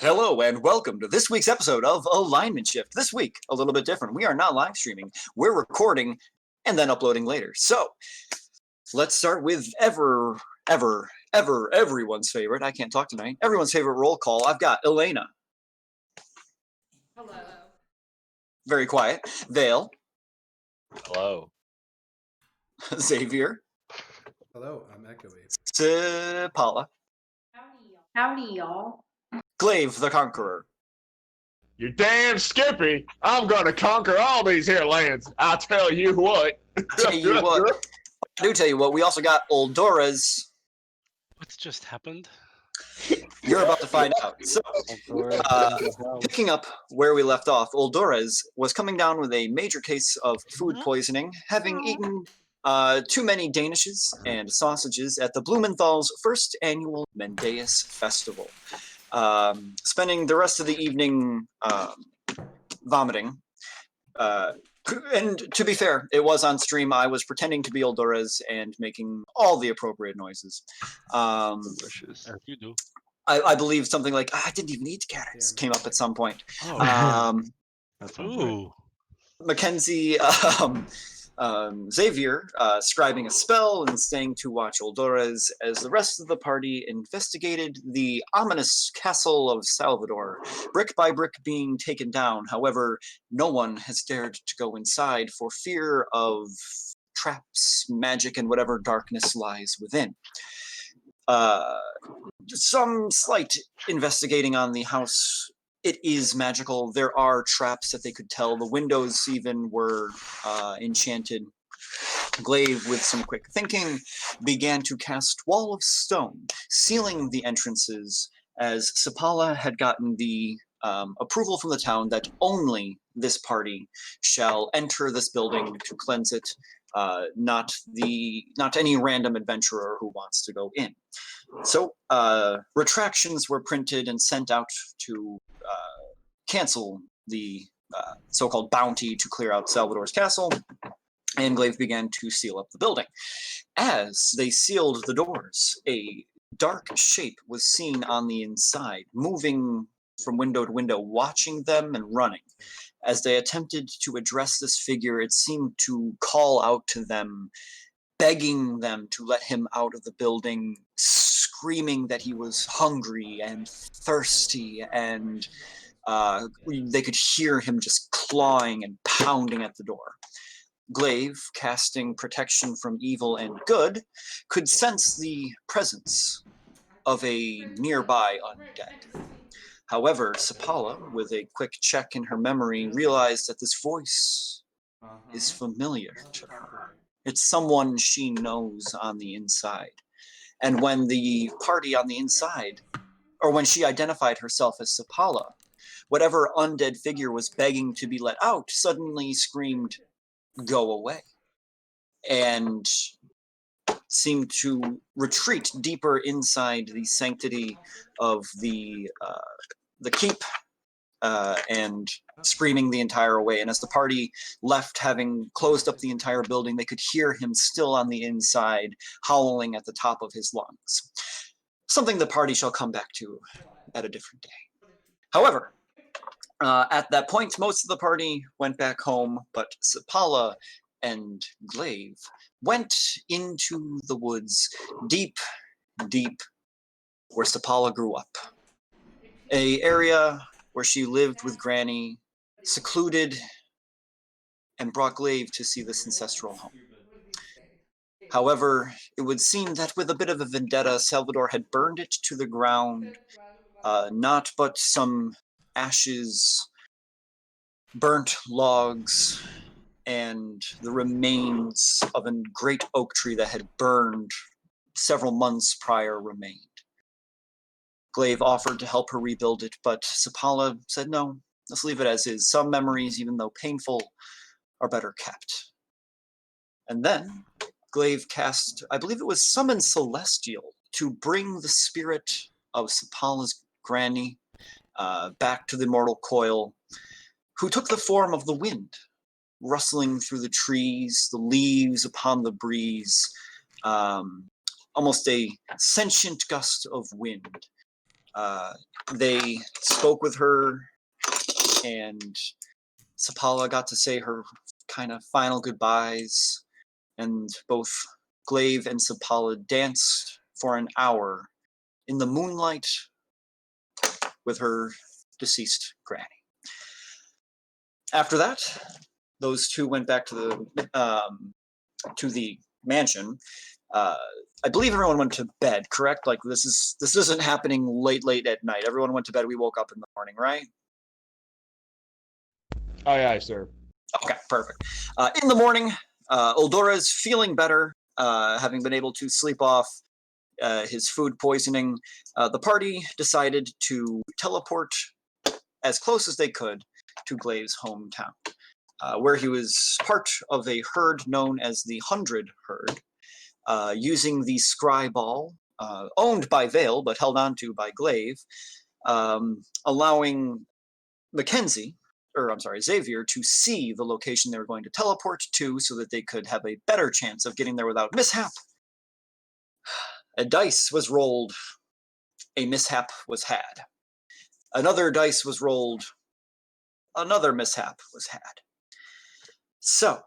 Hello and welcome to this week's episode of Alignment Shift. This week, a little bit different. We are not live streaming. We're recording and then uploading later. So, let's start with everyone's favorite. I can't talk tonight. Everyone's favorite roll call. I've got Elena. Hello. Very quiet. Vale. Hello. Xavier. Hello, I'm echoey. Paula. Howdy, y'all. Glaive the Conqueror. You damn Skippy! I'm gonna conquer all these here lands. I tell you what. Tell you what. I do tell you what. We also got Oldores. What's just happened? You're about to find out. So, picking up where we left off, Oldores was coming down with a major case of food poisoning, having eaten too many danishes and sausages at the Blumenthal's first annual Mendeus Festival. Spending the rest of the evening vomiting. And to be fair, it was on stream. I was pretending to be Oldores and making all the appropriate noises. As you do. I believe something like, I didn't even eat carrots came up at some point. Oh. Ooh. Mackenzie, Xavier, scribing a spell and staying to watch Oldores as the rest of the party investigated the ominous castle of Salvador, brick by brick being taken down. However, no one has dared to go inside for fear of traps, magic, and whatever darkness lies within. Some slight investigating on the house. It is magical. There are traps that they could tell. The windows even were enchanted. Glaive, with some quick thinking, began to cast Wall of Stone, sealing the entrances, as Sapala had gotten the approval from the town that only this party shall enter this building to cleanse it, not any random adventurer who wants to go in. So retractions were printed and sent out to cancel the so-called bounty to clear out Salvador's castle, and Glaive began to seal up the building. As they sealed the doors, a dark shape was seen on the inside, moving from window to window, watching them and running. As they attempted to address this figure, it seemed to call out to them, begging them to let him out of the building, screaming that he was hungry and thirsty, and they could hear him just clawing and pounding at the door. Glaive, casting protection from evil and good, could sense the presence of a nearby undead. However, Sapala, with a quick check in her memory, realized that this voice is familiar to her. It's someone she knows on the inside. And when the party on the inside, or when she identified herself as Sapala, whatever undead figure was begging to be let out suddenly screamed, "Go away," and seemed to retreat deeper inside the sanctity of the keep, and screaming the entire way. And as the party left, having closed up the entire building, they could hear him still on the inside, howling at the top of his lungs. Something the party shall come back to at a different day. However, at that point, most of the party went back home, but Sapala and Glaive went into the woods, deep, deep where Sapala grew up. An area where she lived with Granny, secluded, and brought Glaive to see this ancestral home. However, it would seem that with a bit of a vendetta, Salvador had burned it to the ground, not but some ashes, burnt logs, and the remains of a great oak tree that had burned several months prior remained. Glaive offered to help her rebuild it, but Sapala said no, let's leave it as is. Some memories, even though painful, are better kept. And then Glaive cast, I believe it was Summon Celestial, to bring the spirit of Sapala's granny back to the mortal coil, who took the form of the wind, rustling through the trees, the leaves upon the breeze, almost a sentient gust of wind, They spoke with her, and Sapala got to say her kind of final goodbyes, and both Glaive and Sapala danced for an hour in the moonlight with her deceased granny. After that, those two went back to the mansion. I believe everyone went to bed, correct? Like this isn't happening late at night. Everyone went to bed. We woke up in the morning, right? Aye, aye, sir. Okay, perfect. In the morning, Uldora's feeling better, having been able to sleep off his food poisoning. The party decided to teleport as close as they could to Glaive's hometown, where he was part of a herd known as the 100 Herd, using the Scry Ball, owned by Vale but held onto by Glaive, allowing Xavier to see the location they were going to teleport to so that they could have a better chance of getting there without mishap. A dice was rolled, a mishap was had. Another dice was rolled, another mishap was had. So,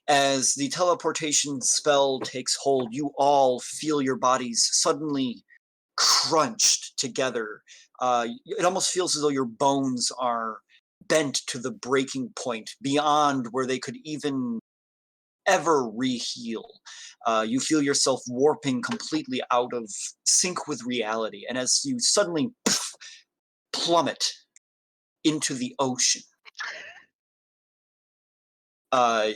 as the teleportation spell takes hold, you all feel your bodies suddenly crunched together. It almost feels as though your bones are bent to the breaking point, beyond where they could even ever re-heal. You feel yourself warping completely out of sync with reality, and as you suddenly plummet into the ocean, and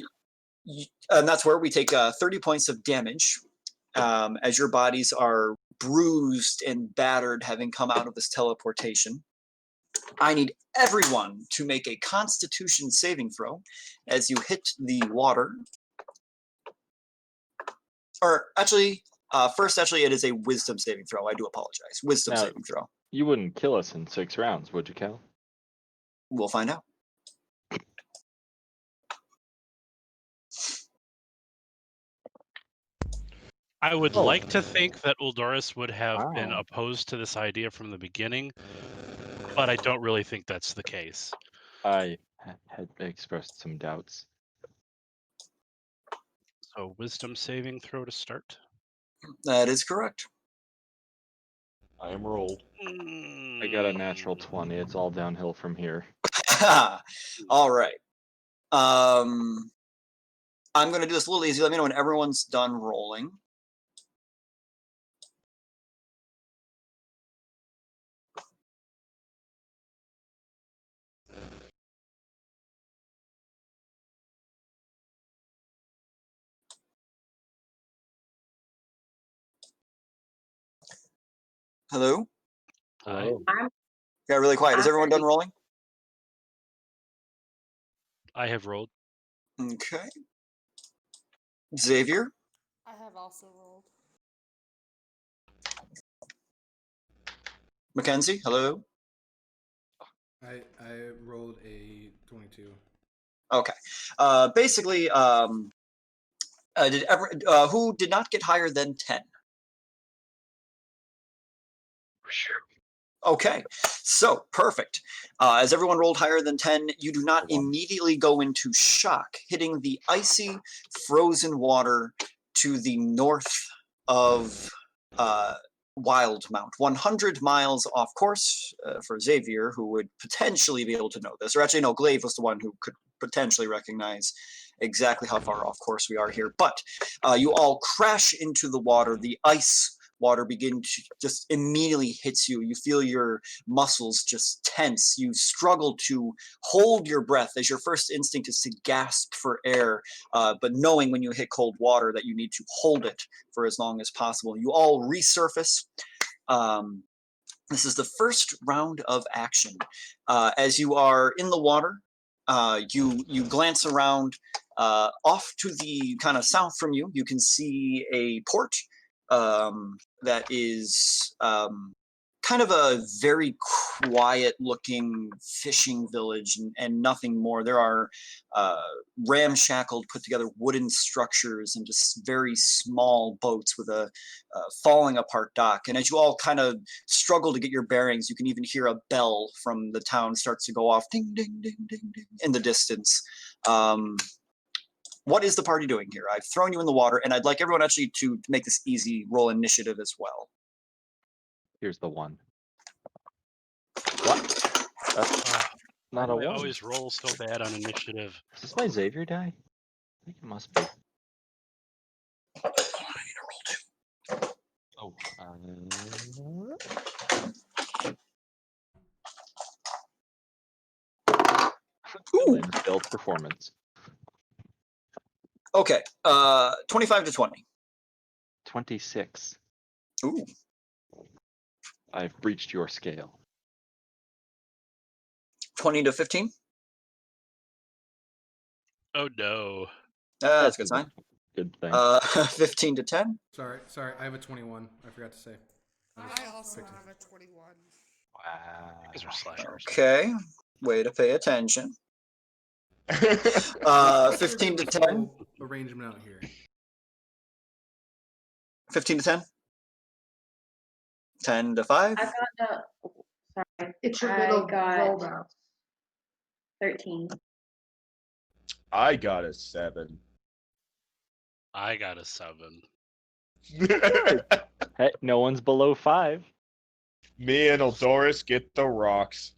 that's where we take 30 points of damage, as your bodies are bruised and battered, having come out of this teleportation. I need everyone to make a Constitution saving throw as you hit the water. Or actually, first, it is a Wisdom saving throw. I do apologize. Wisdom Now- saving throw. You wouldn't kill us in 6 rounds, would you, Cal? We'll find out. I would Oh. like to think that Uldoris would have been Wow. opposed to this idea from the beginning, but I don't really think that's the case. I had expressed some doubts. So wisdom saving throw to start. That is correct. I am rolled. I got a natural 20. It's all downhill from here. All right. I'm going to do this a little easy. Let me know when everyone's done rolling. Hello? Hello. Got really quiet. Is everyone done rolling? I have rolled. Okay. Xavier? I have also rolled. Mackenzie? Hello? I rolled a 22. Okay. Basically, who did not get higher than 10? Okay, so perfect. As everyone rolled higher than 10, you do not immediately go into shock, hitting the icy, frozen water to the north of Wildmount, 100 miles off course for Xavier, who would potentially be able to know this. Or actually, no, Glaive was the one who could potentially recognize exactly how far off course we are here. But you all crash into the water. The ice water begins to just immediately hits you. You feel your muscles just tense. You struggle to hold your breath, as your first instinct is to gasp for air, but knowing when you hit cold water that you need to hold it for as long as possible. You all resurface. This is the first round of action. As you are in the water, you glance around. Off to the kind of south from you, you can see a port that is kind of a very quiet looking fishing village and nothing more. There are ramshackled, put together wooden structures and just very small boats with a falling apart dock. And as you all kind of struggle to get your bearings, you can even hear a bell from the town starts to go off, ding, ding, ding, ding, ding, in the distance. What is the party doing here? I've thrown you in the water, and I'd like everyone actually to make this easy, roll initiative as well. Here's the one. What? That's not a I one. always roll so bad on initiative. Is this my Xavier die? I think it must be. Oh. Build performance. Okay, 25 to 20. 26. Ooh. I've reached your scale. 20 to 15. Oh no. That's a good sign. Good thing. 15 to 10. Sorry, I have a 21. I forgot to say. I also picked it. have a 21. Wow. Because we're slashers. Okay, way to pay attention. 15 to 10. Full arrangement out here. 15 to 10. 10 to 5. I got the. Sorry. It's your I middle got roll now. 13. I got a 7. I got a 7. Hey, no one's below 5. Me and Eldoris get the rocks.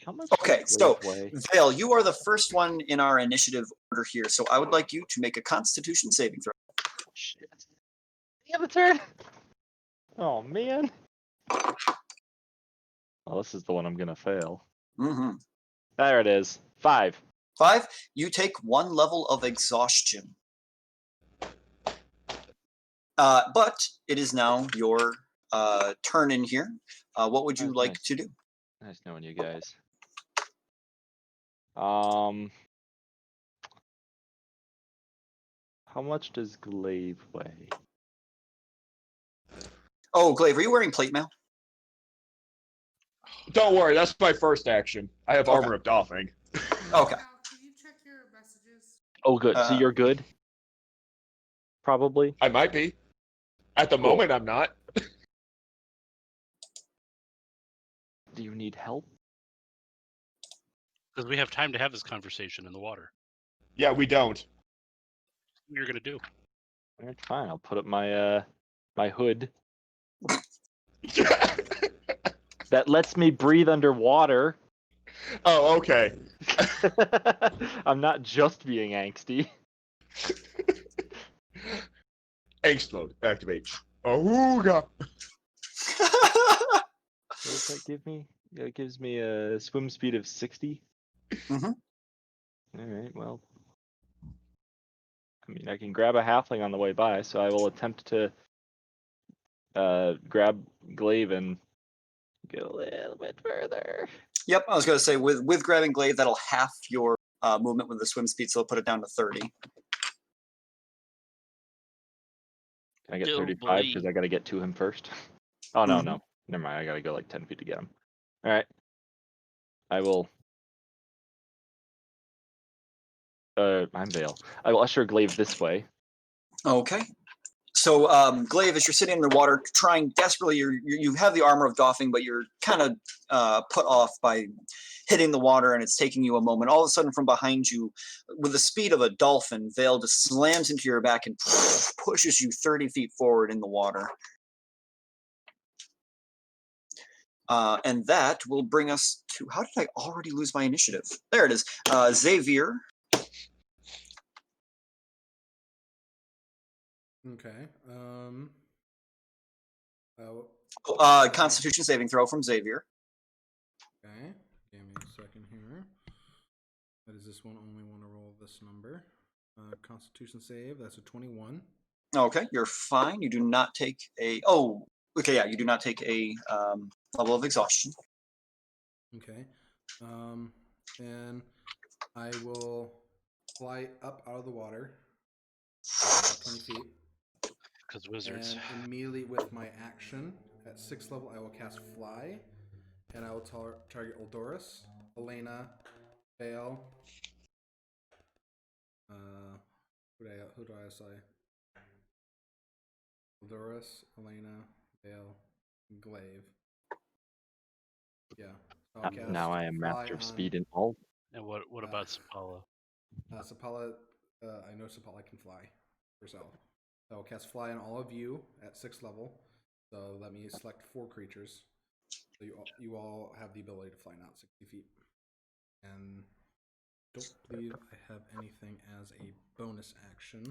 How much? Okay, does so Glaive weigh? Vale, you are the first one in our initiative order here, so I would like you to make a Constitution saving throw. Shit. Yeah, the turn. Oh man. Well, this is the one I'm gonna fail. Mm-hmm. There it is. 5. 5. You take 1 level of exhaustion. But it is now your turn in here. What would you That's like nice. to do? Nice knowing you guys. How much does Glaive weigh? Oh, Glaive, are you wearing plate mail? Don't worry, that's my first action. I have Okay. armor of Doffing. Okay. Now, can you check your messages? Oh, good. So you're good? Probably. I might be. At the Cool. moment, I'm not. Do you need help? Because we have time to have this conversation in the water. Yeah, we don't. What you're gonna do? Alright, fine. I'll put up my my hood that lets me breathe underwater. Oh, okay. I'm not just being angsty. Angst mode, activate. Oh, God. What does that give me? It gives me a swim speed of 60. Mhm. Alright, well. I mean, I can grab a halfling on the way by, so I will attempt to grab Glaive and go a little bit further. Yep, I was going to say, with grabbing Glaive, that'll half your movement with the swim speed, so it'll put it down to 30. Can I get Oh, 35? boy. Because I gotta get to him first. Oh, no, Mhm. no. Never mind. I gotta go like 10 feet to get him. Alright. I will. I'm Vale. I will usher Glaive this way. Okay. So, Glaive, as you're sitting in the water, trying desperately, you have the armor of Doffing, but you're kind of put off by hitting the water, and it's taking you a moment. All of a sudden, from behind you, with the speed of a dolphin, Vale just slams into your back and pushes you 30 feet forward in the water. And that will bring us to, how did I already lose my initiative? There it is. Xavier. Okay. Constitution saving throw from Xavier. Okay. Give me a second here. That is this one. Only want to roll this number. Constitution save. That's a 21. Okay, you're fine. You do not take a. Oh, okay, yeah, you do not take a level of exhaustion. Okay. And I will fly up out of the water. 20 feet. because wizards. And immediately with my action, at 6th level, I will cast Fly, and I will target Oldoris, Elena, Vale. Who do I say? Oldoris, Elena, Vale, Glaive. Yeah. So I'll cast Now I am Fly master of on, speed in all. And what about Sapala? Sapala. I know Sapala can fly herself. So I'll cast Fly on all of you at 6th level. So let me select 4 creatures. So you all have the ability to fly now 60 feet. And don't believe I have anything as a bonus action.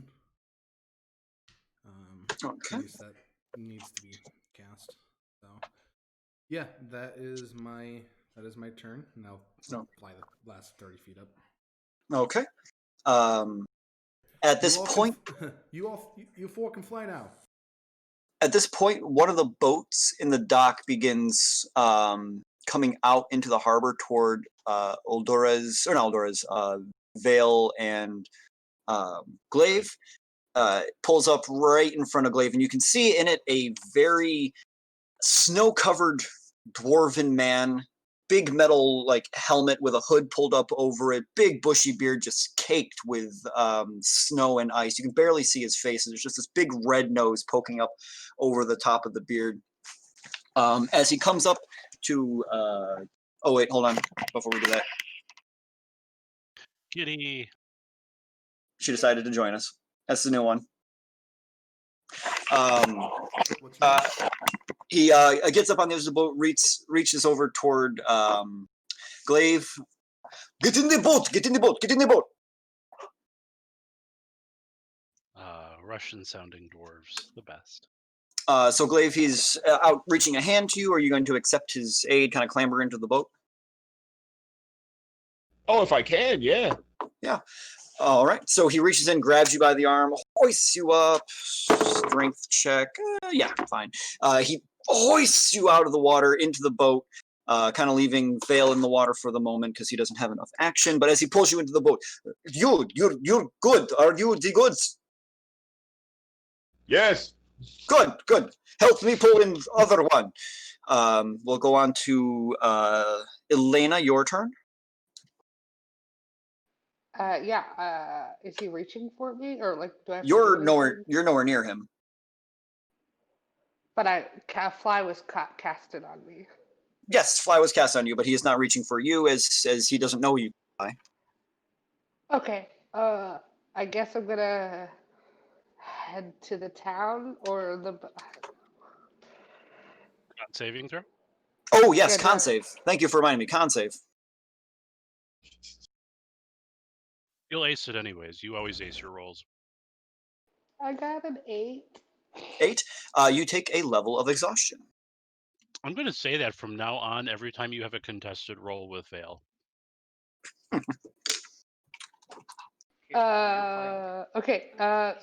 Okay. At least that needs to be cast. So yeah, that is my turn. Now No. fly the last 30 feet up. Okay. At this point, you 4 can fly now. at this point, one of the boats in the dock begins coming out into the harbor toward Vale and Glaive. Pulls up right in front of Glaive, and you can see in it a very snow-covered dwarven man, big metal like helmet with a hood pulled up over it, big bushy beard just caked with snow and ice. You can barely see his face. There's just this big red nose poking up over the top of the beard. As he comes up to oh wait, hold on before we do that. Kitty. She decided to join us. That's the new one. What's your He gets up on the edge of the boat, reaches over toward Glaive. Get in the boat! Get in the boat! Get in the boat! Russian sounding dwarves, the best. So Glaive, he's out reaching a hand to you. Are you going to accept his aid, kind of clamber into the boat? Oh, if I can, yeah. All right. So he reaches in, grabs you by the arm, hoists you up. Strength check. Yeah, fine. He hoists you out of the water into the boat, kind of leaving Vale in the water for the moment because he doesn't have enough action. But as he pulls you into the boat, you're good. Are you the goods? Yes. Good. Help me pull in the other one. We'll go on to Elena, your turn. Yeah. Is he reaching for me, or like do I? Have to You're do nowhere. anything? You're nowhere near him. But Fly was casted on me. Yes, Fly was cast on you, but he is not reaching for you as he doesn't know you. Okay. I guess I'm gonna head to the town or the. Con saving throw? Oh yes, Yeah, con no. save. Thank you for reminding me. Con save. You'll ace it anyways. You always ace your rolls. I got an 8. 8. You take a level of exhaustion. I'm going to say that from now on, every time you have a contested roll with Vale. Okay.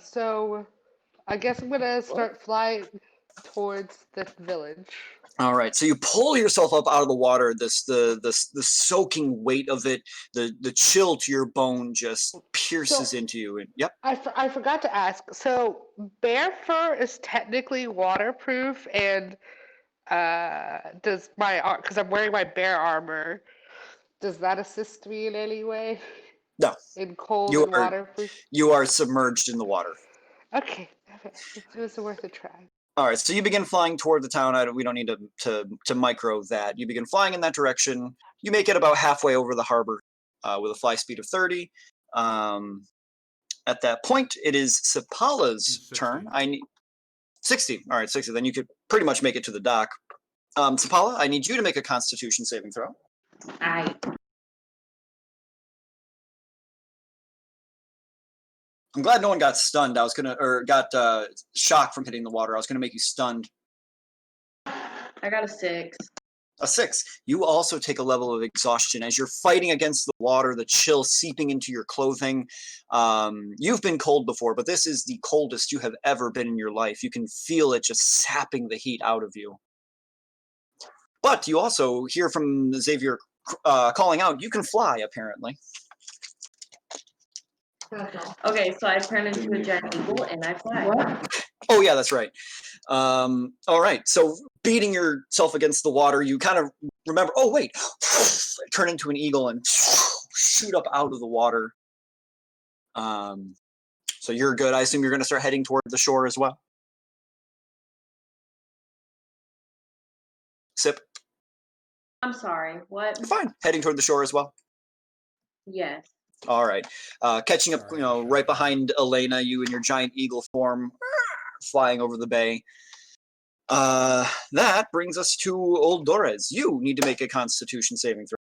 So I guess I'm gonna start flying towards the village. All right. So you pull yourself up out of the water. The soaking weight of it, the chill to your bone just pierces So- into you. And yep. I forgot to ask. So bear fur is technically waterproof, and does my because I'm wearing my bear armor, does that assist me in any way? No. In cold You and are- waterproof. You are submerged in the water. Okay, it was worth a try. All right, so you begin flying toward the town. We don't need to micro that. You begin flying in that direction. You make it about halfway over the harbor with a fly speed of 30. At that point, it is Sapala's 60. turn. I need 60. All right, 60. Then you could pretty much make it to the dock. Sapala, I need you to make a Constitution saving throw. I'm glad no one got stunned. Got shocked from hitting the water. I was gonna make you stunned. I got a 6. A 6. You also take a level of exhaustion as you're fighting against the water, the chill seeping into your clothing. You've been cold before, but this is the coldest you have ever been in your life. You can feel it just sapping the heat out of you. But you also hear from Xavier calling out, you can fly, apparently. Okay, so I turn into a giant eagle and I fly. Oh yeah, that's right. All right. So beating yourself against the water, you kind of remember. Oh wait, turn into an eagle and shoot up out of the water. So you're good. I assume you're going to start heading toward the shore as well. Sip. I'm sorry. What? Fine. Heading toward the shore as well. Yes. All right. Catching up, Sorry, you know, I'm right trying to- behind Elena, you in your giant eagle form, flying over the bay. That brings us to old Dorez. You need to make a Constitution saving throw.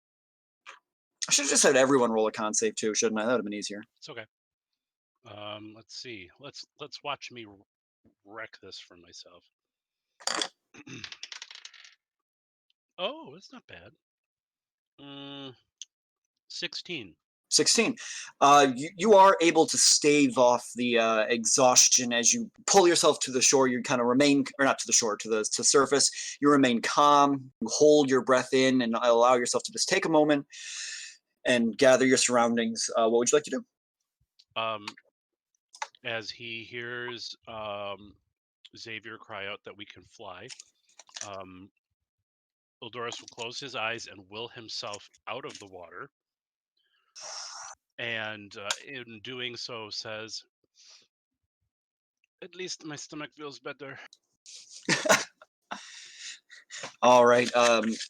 I should have just had everyone roll a con save too, shouldn't I? That would have been easier. It's okay. Let's see. Let's watch me wreck this for myself. Oh, it's not bad. 16. 16. You are able to stave off the exhaustion as you pull yourself to the shore. You kind of remain, or not to the shore, to the surface. You remain calm. You hold your breath in and allow yourself to just take a moment and gather your surroundings. What would you like to do? As he hears Xavier cry out that we can fly, Eldoris will close his eyes and will himself out of the water. And in doing so says, "At least my stomach feels better." All right.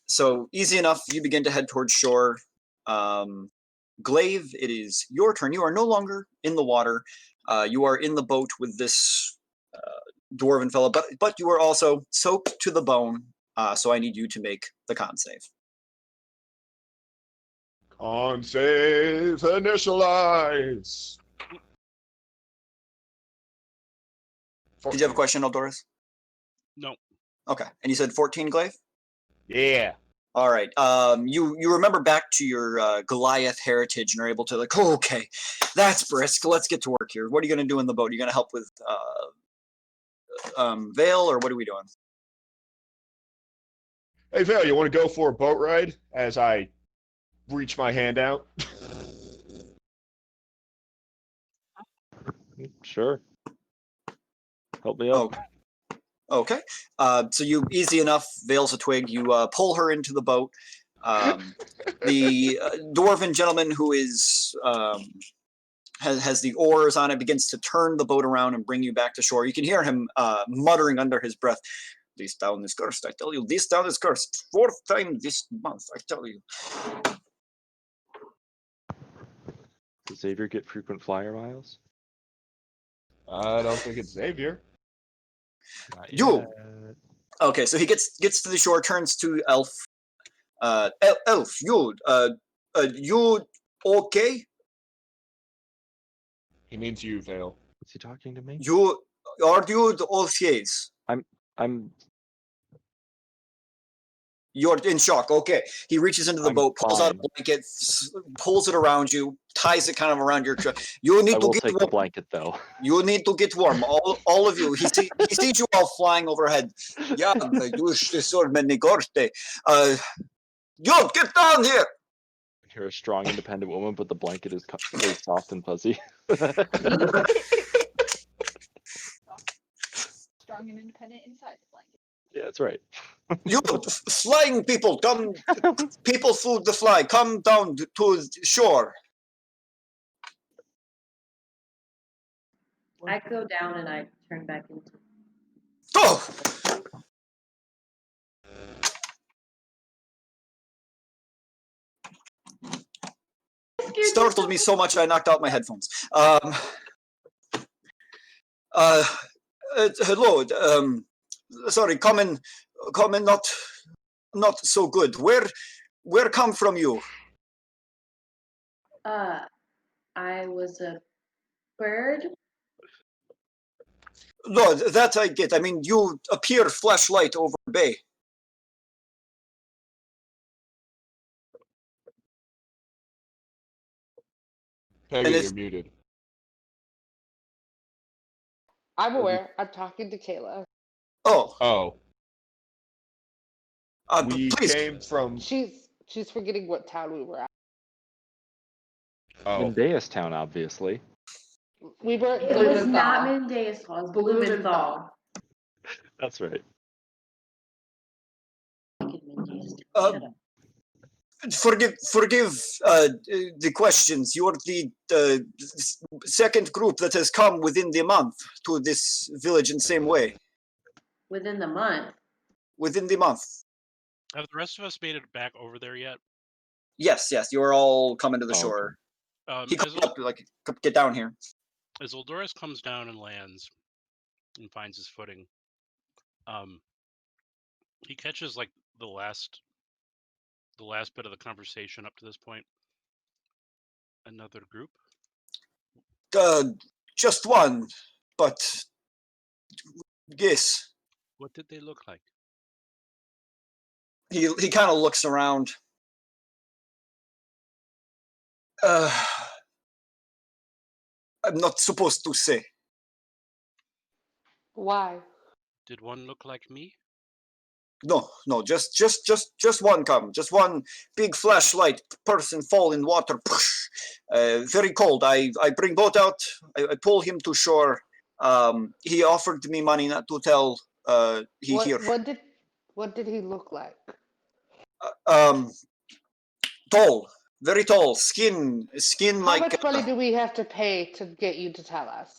So easy enough. You begin to head towards shore. Glaive, it is your turn. You are no longer in the water. You are in the boat with this dwarven fellow, but you are also soaked to the bone. So I need you to make the con save. Con save initialize. Did you have a question, Eldoris? No. Okay. And you said 14, Glaive? Yeah. All right. You remember back to your Goliath heritage and are able to like, oh, okay, that's brisk. Let's get to work here. What are you going to do in the boat? Are you going to help with Vale, or what are we doing? Hey, Vale, you want to go for a boat ride? As I reach my hand out. Sure. Help me up. Okay. So you easy enough. Vale's a twig. You pull her into the boat. The dwarven gentleman who is has the oars on it begins to turn the boat around and bring you back to shore. You can hear him muttering under his breath, "This town is cursed, I tell you. This town is cursed. 4th time this month, I tell you." Does Xavier get frequent flyer miles? I don't think it's Xavier. Not You. yet. Okay, so he gets to the shore, turns to Elf. Elf, you okay? He means you, Vale. Is he talking to me? You are you the Orpheus? I'm You're in shock. Okay. He reaches into the I'm boat, pulls out a fine. blanket, pulls it around you, ties it kind of around your chest. You I need to will get take the warm. blanket though. You need to get warm. All of you. He sees you all flying overhead. Yeah, you so many gorte. You get down here. You're a strong, independent woman, but the blanket is very soft and fuzzy. Strong and independent inside the blanket. Yeah, that's right. You flying people, come. People food the fly. Come down to shore. I go down and I turn back into. Oh. Startled me so much I knocked out my headphones. Hello. Sorry, comment not so good. Where come from you? I was a bird. No, that I get. I mean, you appear flashlight over bay. Peggy, it's- you're muted. I'm aware. I'm talking to Kayla. Oh, Oh, we please. came from. She's forgetting what town we were at. Oh, In Deus Town, obviously. We were It was not Blumenthal. Mendeithal, it was Blumenthal. Blumenthal. That's right. Uh, forgive the questions. You're the second group that has come within the month to this village in the same way. Within the month. Within the month. Have the rest of us made it back over there yet? Yes, you are all coming to the Oh, okay. shore. He As, comes up, like, get down here. as Eldorus comes down and lands and finds his footing, he catches like the last bit of the conversation up to this point. Another group. Just one, but yes. What did they look like? He kind of looks around. I'm not supposed to say. Why? Did one look like me? No, just one come. Just one big flashlight person fall in water. Very cold. I bring boat out. I pull him to shore. He offered me money not to tell he here. What did he look like? Tall. Very tall. Skin How like much money do we have to pay to get you to tell us?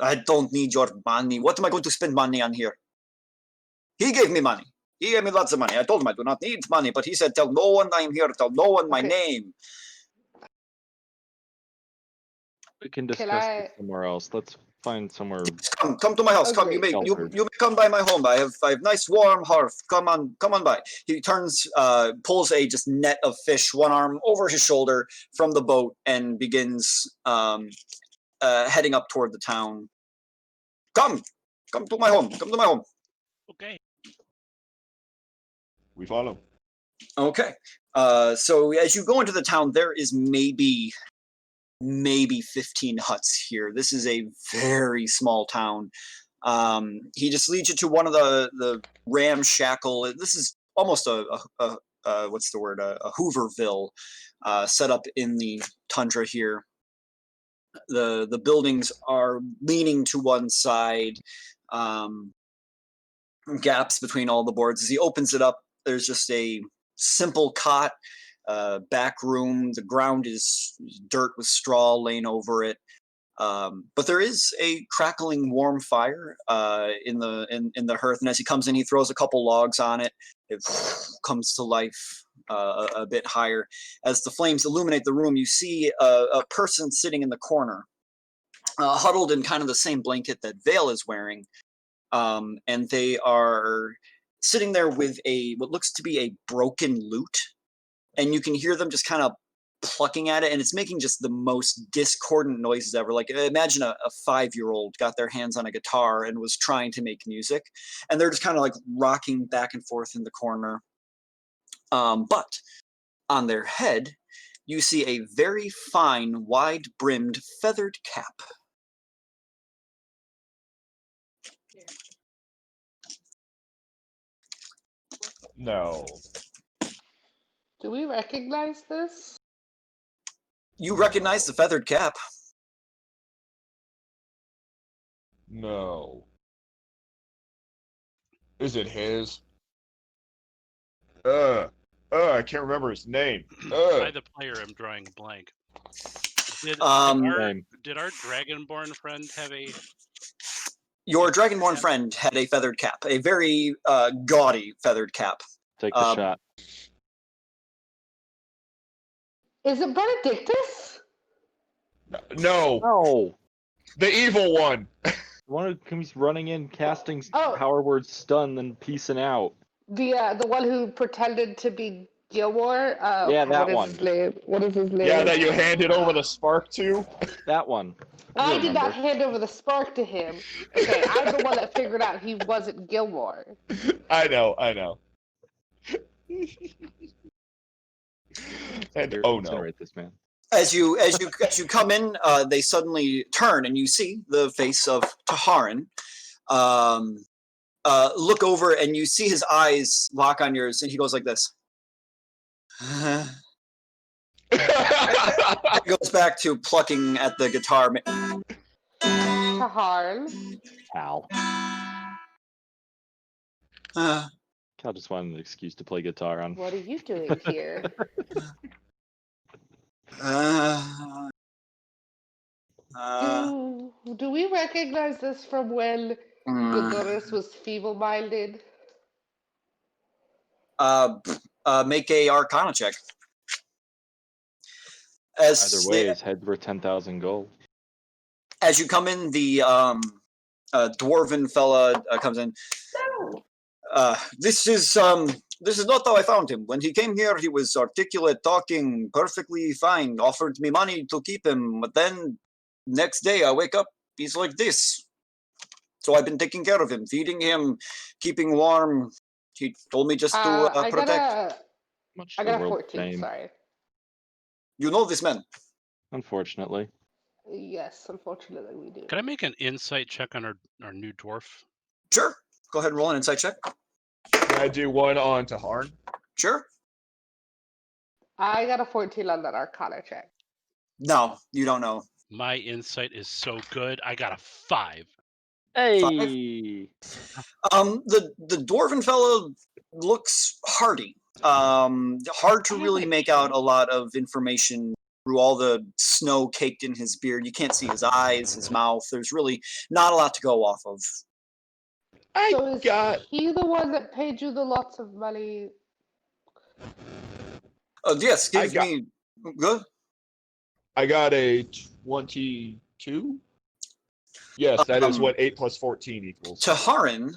I don't need your money. What am I going to spend money on here? He gave me money. He gave me lots of money. I told him I do not need money, but he said, tell no one I'm here. Tell no one my Okay. name. We can discuss I- this somewhere else. Let's find somewhere. Come to my house. Come, you Agreed. may Sheltered. you may come by my home. I have nice warm hearth. Come on by. He turns, pulls a just net of fish, one arm over his shoulder from the boat, and begins heading up toward the town. Come to my home. Come to my home. Okay. We follow. Okay. So as you go into the town, there is maybe 15 huts here. This is a very small town. He just leads you to one of the ramshackle. This is almost a what's the word? A Hooverville set up in the tundra here. The buildings are leaning to one side. Gaps between all the boards. As he opens it up, there's just a simple cot, back room. The ground is dirt with straw laying over it. But there is a crackling warm fire in the hearth, and as he comes in, he throws a couple logs on it. It comes to life a bit higher. As the flames illuminate the room, you see a person sitting in the corner, huddled in kind of the same blanket that Vale is wearing, and they are sitting there with what looks to be a broken lute, and you can hear them just kind of plucking at it, and it's making just the most discordant noises ever. Like, imagine a 5-year-old got their hands on a guitar and was trying to make music, and they're just kind of like rocking back and forth in the corner. But on their head, you see a very fine, wide-brimmed, feathered cap. No. Do we recognize this? You recognize the feathered cap. No. Is it his? I can't remember his name. I, the player, am drawing a blank. Did Same. our dragonborn friend have a? Your dragonborn friend had a feathered cap, a very gaudy feathered cap. Take the shot. Is it Benedictus? No, No. the evil one. The one who comes running in, casting Oh. power word stun, then peacing out. The one who pretended to be Gilmore? Yeah, that what is one. his name? What is his name? Yeah, that you handed over the spark to. That one. I You did not remember. hand over the spark to him. Okay, I'm the one that figured out he wasn't Gilmore. I know. And Here, oh no. incinerate this man. As you come in, they suddenly turn and you see the face of Taharin. Look over and you see his eyes lock on yours, and he goes like this. He goes back to plucking at the guitar. Taharn, Cal. Uh, Cal just wanted an excuse to play guitar on. what are you doing here? uh, Do we recognize this from when mm, Godoris was feeble-minded? make a Arcana check. As Either way, his head's worth 10,000 gold. as you come in, the dwarven fella comes in. This is not how I found him. When he came here, he was articulate, talking perfectly fine. Offered me money to keep him, but then next day I wake up, he's like this. So I've been taking care of him, feeding him, keeping warm. He told me just to I protect. Much I the got a world's 14, same. sorry. You know this man. Unfortunately. Yes, unfortunately we do. Can I make an insight check on our new dwarf? Sure. Go ahead and roll an insight check. Can I do one on Taharn? Sure. I got a 14 on that Arcana check. No, you don't know. My insight is so good. I got a 5. Hey! The dwarven fellow looks hardy. Hard to really make out a lot of information through all the snow caked in his beard. You can't see his eyes, his mouth. There's really not a lot to go off of. So is he the one that paid you the lots of money? Yes, give me good. I got a 22. Yes, that is what 8 plus 14 equals. Taharin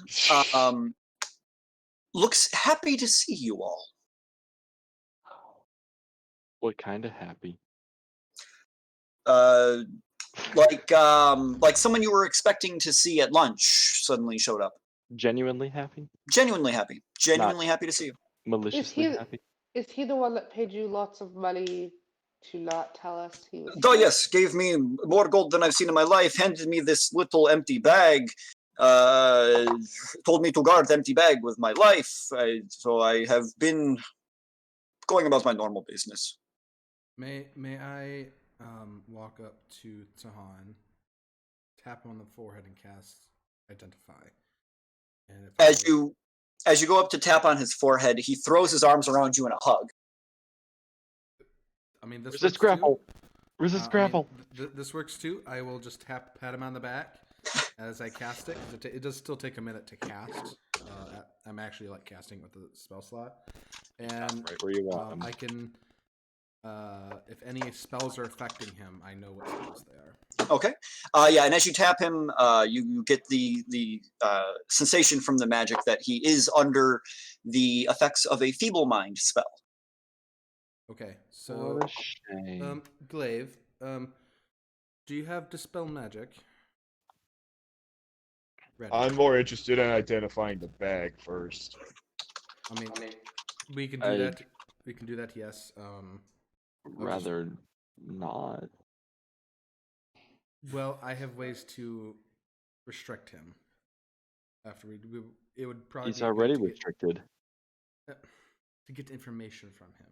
looks happy to see you all. What kind of happy? Like someone you were expecting to see at lunch suddenly showed up. Genuinely happy? Genuinely happy. Genuinely happy to see you. Maliciously happy? Is he the one that paid you lots of money to not tell us he was? Oh sick? yes, gave me more gold than I've seen in my life. Handed me this little empty bag. Told me to guard the empty bag with my life. So I have been going about my normal business. May I walk up to Tahan, tap him on the forehead, and cast Identify? And if As you go up to tap on his forehead, he throws his arms around you in a hug. I mean, this Resist works grapple! too. Resist grapple! This works too. I will just pat him on the back as I cast it. 'Cause it does still take a minute to cast. I'm actually like casting with the spell slot, and Right where you want him. I can. If any spells are affecting him, I know what spells they are. Okay. Yeah, and as you tap him, you get the sensation from the magic that he is under the effects of a feeble mind spell. Okay, so What a shame. Glaive, do you have Dispel Magic? Ready. I'm more interested in identifying the bag first. I mean, we can do that. We can do that. Yes. Rather not. Well, I have ways to restrict him. After it would probably. He's be good already to get- restricted. to get information from him.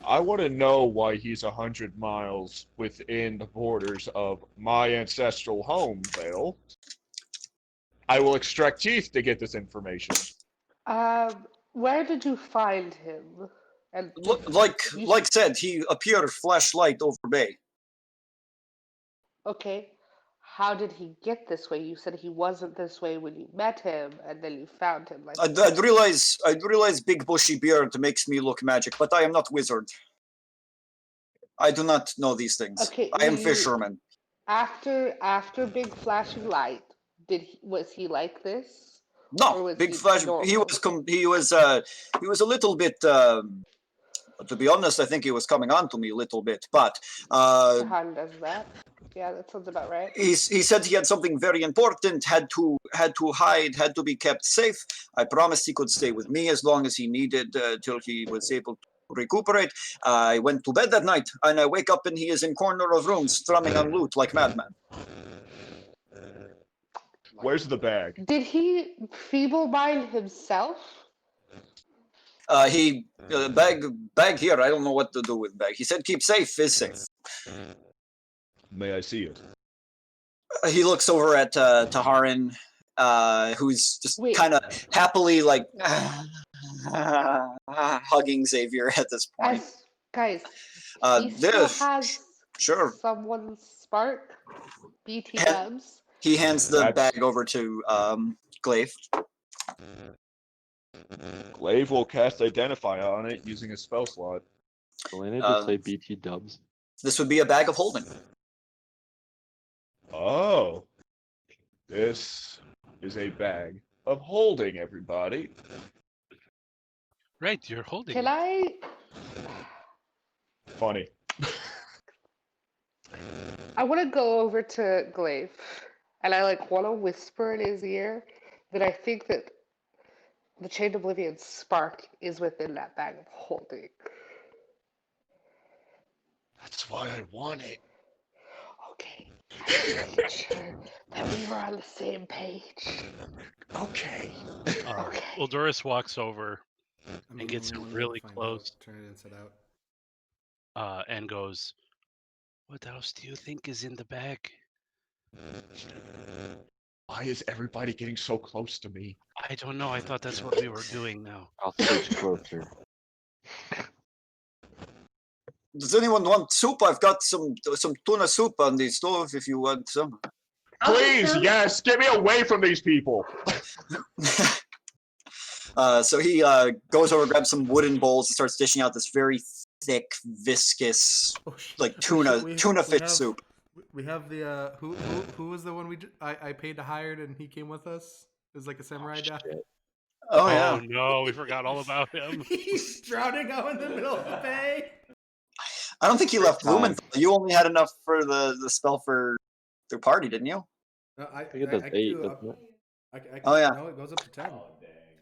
I want to know why he's 100 miles within the borders of my ancestral home, Vale. I will extract teeth to get this information. Where did you find him? And Like said, he appeared flashlight over bay. okay, how did he get this way? You said he wasn't this way when you met him, and then you found him. Like I'd realize big bushy beard makes me look magic, but I am not wizard. I do not know these things. Okay, I am you- fisherman. after big flashing light, was he like this? Or No, was big he flash. normal? He was a little bit. To be honest, I think he was coming on to me a little bit, but Tahan does that. Yeah, that sounds about right. he said he had something very important, had to hide, had to be kept safe. I promised he could stay with me as long as he needed till he was able to recuperate. I went to bed that night, and I wake up and he is in corner of room strumming on lute like madman. Where's the bag? Did he feeble mind himself? Bag here. I don't know what to do with bag. He said keep safe is safe. May I see it? He looks over at Taharin, who's just Wait. kind of happily like hugging Xavier at this point. Guys, he still This, has sure. someone's spark. BT Ha- dubs. He hands the That's- bag over to Glaive. Glaive will cast Identify on it using a spell slot. Can I just say Uh, BT dubs? This would be a bag of holding. Oh. This is a bag of holding, everybody. Right, you're holding. Can it. I? Funny. I want to go over to Glaive, and I like want to whisper in his ear that I think that the Chained Oblivion spark is within that bag of holding. That's why I want it. Okay, I was making sure that we were on the same page. Okay. Okay. Well, Doris walks over I'm and gets the only one really to find close. Out. Turn it inside out. And goes, "What else do you think is in the bag?" Why is everybody getting so close to me? I don't know. I thought that's what we were doing now. I'll switch closer. Does anyone want soup? I've got some tuna soup on the stove if you want some. I'll get Please, some. yes, get me away from these people. So he goes over, grabs some wooden bowls, and starts dishing out this very thick, viscous, Oh, shit. like Oh, tuna shit, tuna fish have- soup. We have the who was the one I paid to hire and he came with us? It was like a samurai guy. Shit. Oh Oh yeah. no, we forgot all about him. He's drowning out in the middle of the bay. I don't think he left Time. Blumenthal. You only had enough for the spell for the party, didn't you? No, I think it does can 8, do up- doesn't it? I can, Oh, yeah. No, it goes up to 10.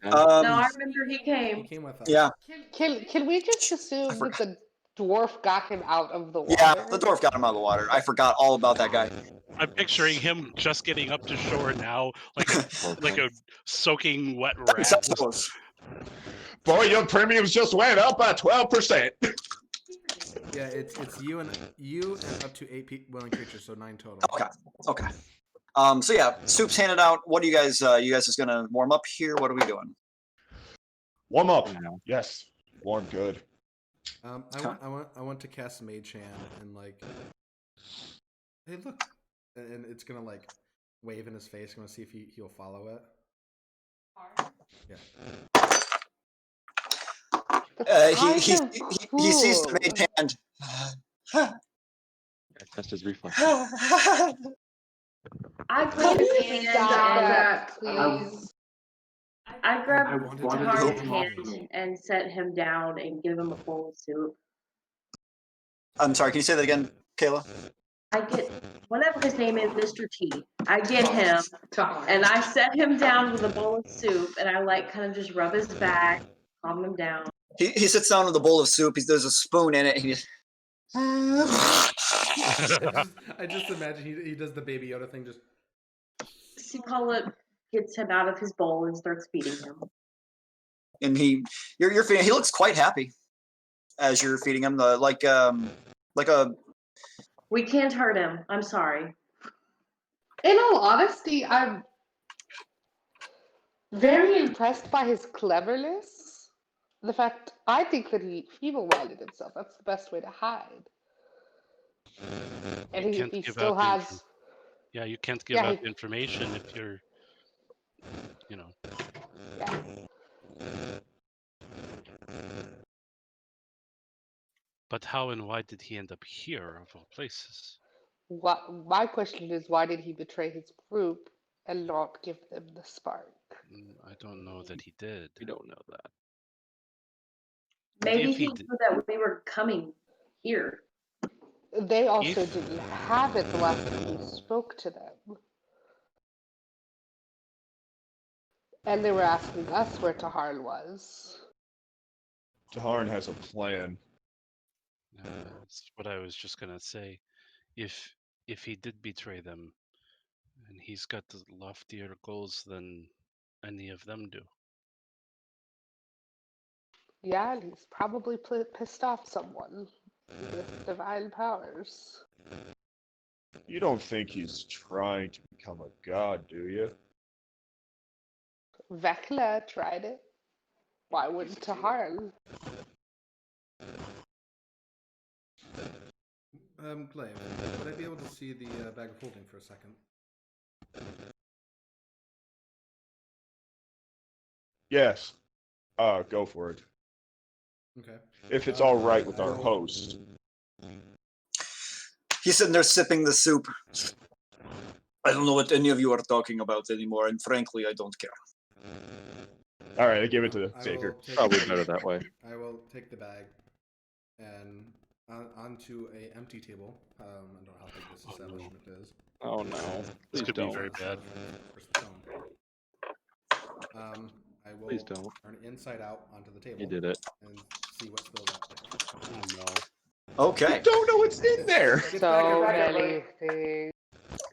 Yeah. No, I Um, remember he He came. came with us. yeah, Can we just assume that forgot. the dwarf got him out of the water? yeah. The dwarf got him out of the water. I forgot all about that guy. I'm picturing him just getting up to shore now, like a soaking wet rat. Successful. Boy, your premiums just went up by 12%. Yeah, it's you and up to 8 willing creatures, so 9 total. Okay. Okay. So yeah, soup's handed out. What do you guys? You guys just gonna warm up here? What are we doing? Warm up. Yeah. Yes. Warm good. I want to cast Mage Hand and like, hey look, and it's gonna like wave in his face. I'm gonna see if he'll follow it. Yeah. He sees the mage hand. I test his reflex. I Can grabbed his you hand stop that, and please? I grabbed wanted to Tahar's do hand and set him down and give him a bowl of soup. I'm sorry. Can you say that again, Kayla? I get whatever his name is, Mr. T. I get him and I set him down with a bowl of soup and I like kind of just rub his back, calm him down. He sits down with a bowl of soup. There's a spoon in it. He just. I just imagine he does the Baby Yoda thing. Just Sipala gets him out of his bowl and starts feeding him. And you're feeding. He looks quite happy as you're feeding him. Like a. We can't hurt him. I'm sorry. In all honesty, I'm very impressed by his cleverness. The fact I think that he feeble-minded himself. That's the best way to hide. And You he can't give still out the has. info- Yeah, you can't give Yeah, out information if you're, you know. Yeah. But how and why did he end up here, of all places? My question is, why did he betray his group and not give them the spark? I don't know that he did. We don't know that. Maybe If he he knew that we were coming here. They also If- didn't have it the last time we spoke to them. And they were asking us where Tahar was. Taharin has a plan. That's what I was just gonna say. If he did betray them, and he's got the loftier goals than any of them do. Yeah, and he's probably pissed off someone with divine powers. You don't think he's trying to become a god, do you? Vecla tried it. Why wouldn't Tahar? Glaive, would I be able to see the bag of holding for a second? Yes. Go for it. Okay. If it's all right with our host. He's sitting there sipping the soup. I don't know what any of you are talking about anymore, and frankly, I don't care. All right, I give it to the I will Saker. take Probably the- better that way. I will take the bag and onto a empty table. I don't know how big this Oh, no. establishment is. Oh no. This Please could don't. be very bad. For some stone. I will Please don't. turn it inside out onto the table. You did it. And see what spills out there. Oh no. Okay. Don't know what's in there. Get back, So everybody. many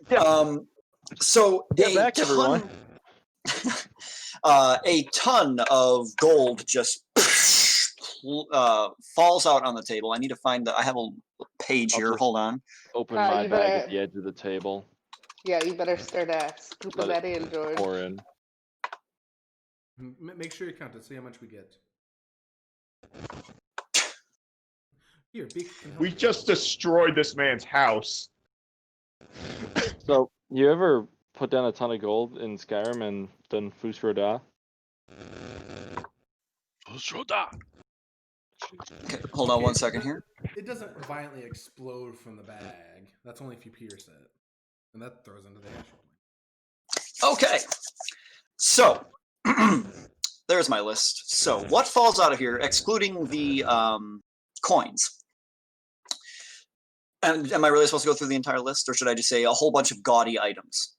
things. So Get a back, ton, everyone. a ton of gold just falls out on the table. I need to find I have a page I'll here. just- Hold on. Open Uh, my you bag at better- the edge of the table. Yeah, you better start scooping Let that in, George. Pour in. Make sure you count it. See how much we get. Here, Beak can help We you. just destroyed this man's house. So, you ever put down a ton of gold in Skyrim and done Fus Roda? Okay, hold on one second here. It doesn't violently explode from the bag. That's only if you pierce it, and that throws into the astral plane. Okay. So there's my list. So what falls out of here, excluding the coins? And am I really supposed to go through the entire list, or should I just say a whole bunch of gaudy items?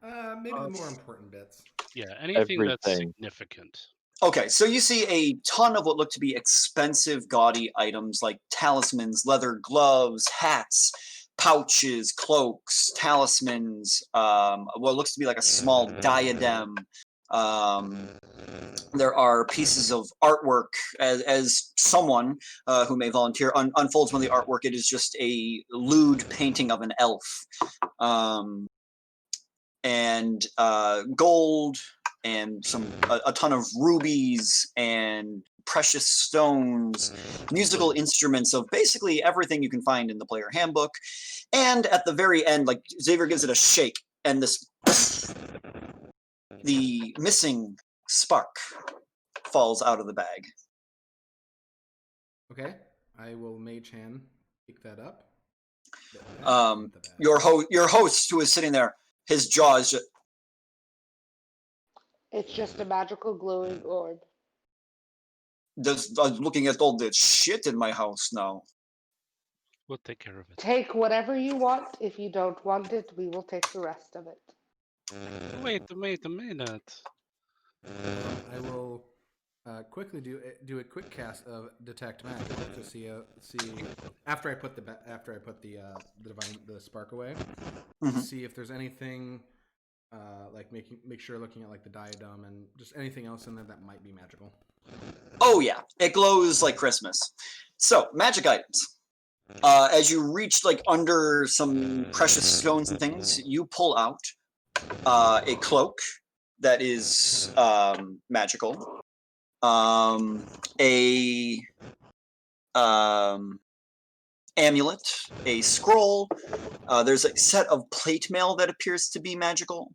Maybe the more important bits. Yeah, anything that's Everything. significant. Okay, so you see a ton of what look to be expensive, gaudy items like talismans, leather gloves, hats, pouches, cloaks, talismans, what looks to be like a small diadem. There are pieces of artwork. As someone who may volunteer unfolds one of the artwork, it is just a lewd painting of an elf. And gold, and a ton of rubies and precious stones, musical instruments of basically everything you can find in the player handbook. And at the very end, like Xavier gives it a shake, and this the missing spark falls out of the bag. Okay, I will Mage Hand pick that up. Put it back Um, in the bag. Your host, who is sitting there, his jaw is just, It's just a magical glowing orb. I'm looking at all the shit in my house now. We'll take care of it. Take whatever you want. If you don't want it, we will take the rest of it. Wait a minute. I will quickly do a quick cast of detect magic to see after I put the spark away, Mhm. see if there's anything like make sure looking at like the diadem and just anything else in there that might be magical. Oh yeah, it glows like Christmas. So magic items. As you reach like under some precious stones and things, you pull out a cloak that is magical. A amulet, a scroll. There's a set of plate mail that appears to be magical.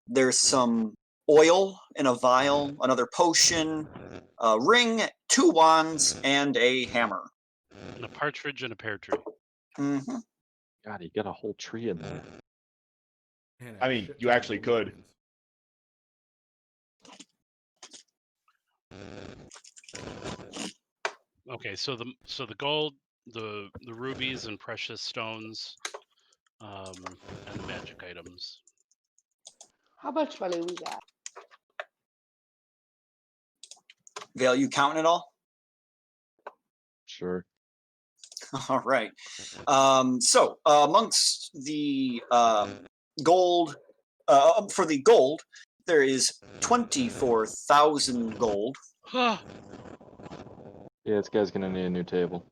There's some oil in a vial, another potion, a ring, 2 wands, and a hammer. And a partridge and a pear tree. hmm God, you got a whole tree in there. And I a mean, shit you ton of actually gold could. coins. Okay, so the gold, the rubies and precious stones, and the magic items. How much money we got? Vale, you counting it all? Sure. All right. So amongst the gold, for the gold, there is 24,000 gold. Ah, Yeah, this guy's gonna need a new table.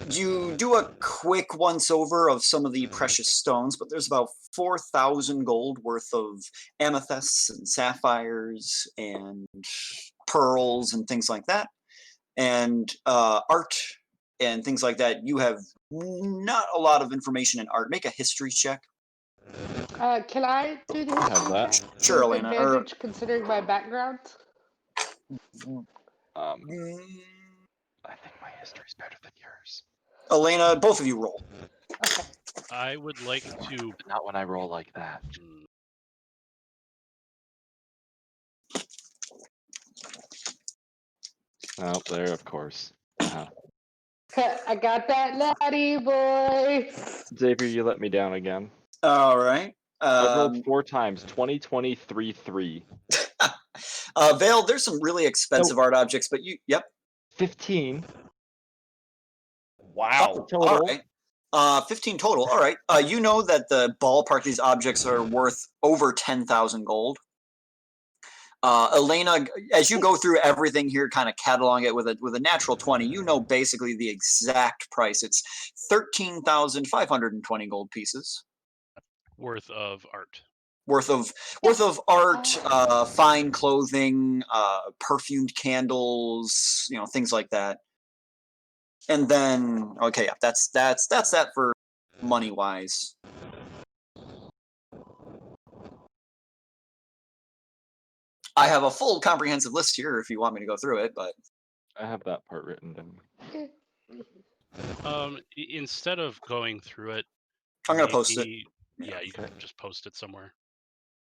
You do a quick once over of some of the precious stones, but there's about 4,000 gold worth of amethysts and sapphires and pearls and things like that, and art and things like that. You have not a lot of information in art. Make a history check. Can I do the I have history that. check Sure, with Elena. Or, advantage considering my background? mm, I think my history's better than yours. Elena, both of you roll. Okay. I would like to. But not when I roll like that. mm, Oh, there, of course. Uh-huh. I got that natty boy. Xavier, you let me down again. All right. I've rolled 4 times. 20, 20, 3, 3. Vale, there's some really expensive art objects, but you, yep. 15 Wow. total. All right. 15 total. All right. You know that the ballpark these objects are worth over 10,000 gold. Elena, as you go through everything here, kind of catalog it with a natural 20, you know basically the exact price. It's 13,520 gold pieces worth of art. worth of art, fine clothing, perfumed candles, things like that. And then, okay, yeah, that's that for money wise. I have a full comprehensive list here if you want me to go through it, but I have that part written down. Instead of going through it, I'm gonna post it. maybe- Yeah, you can just post it somewhere.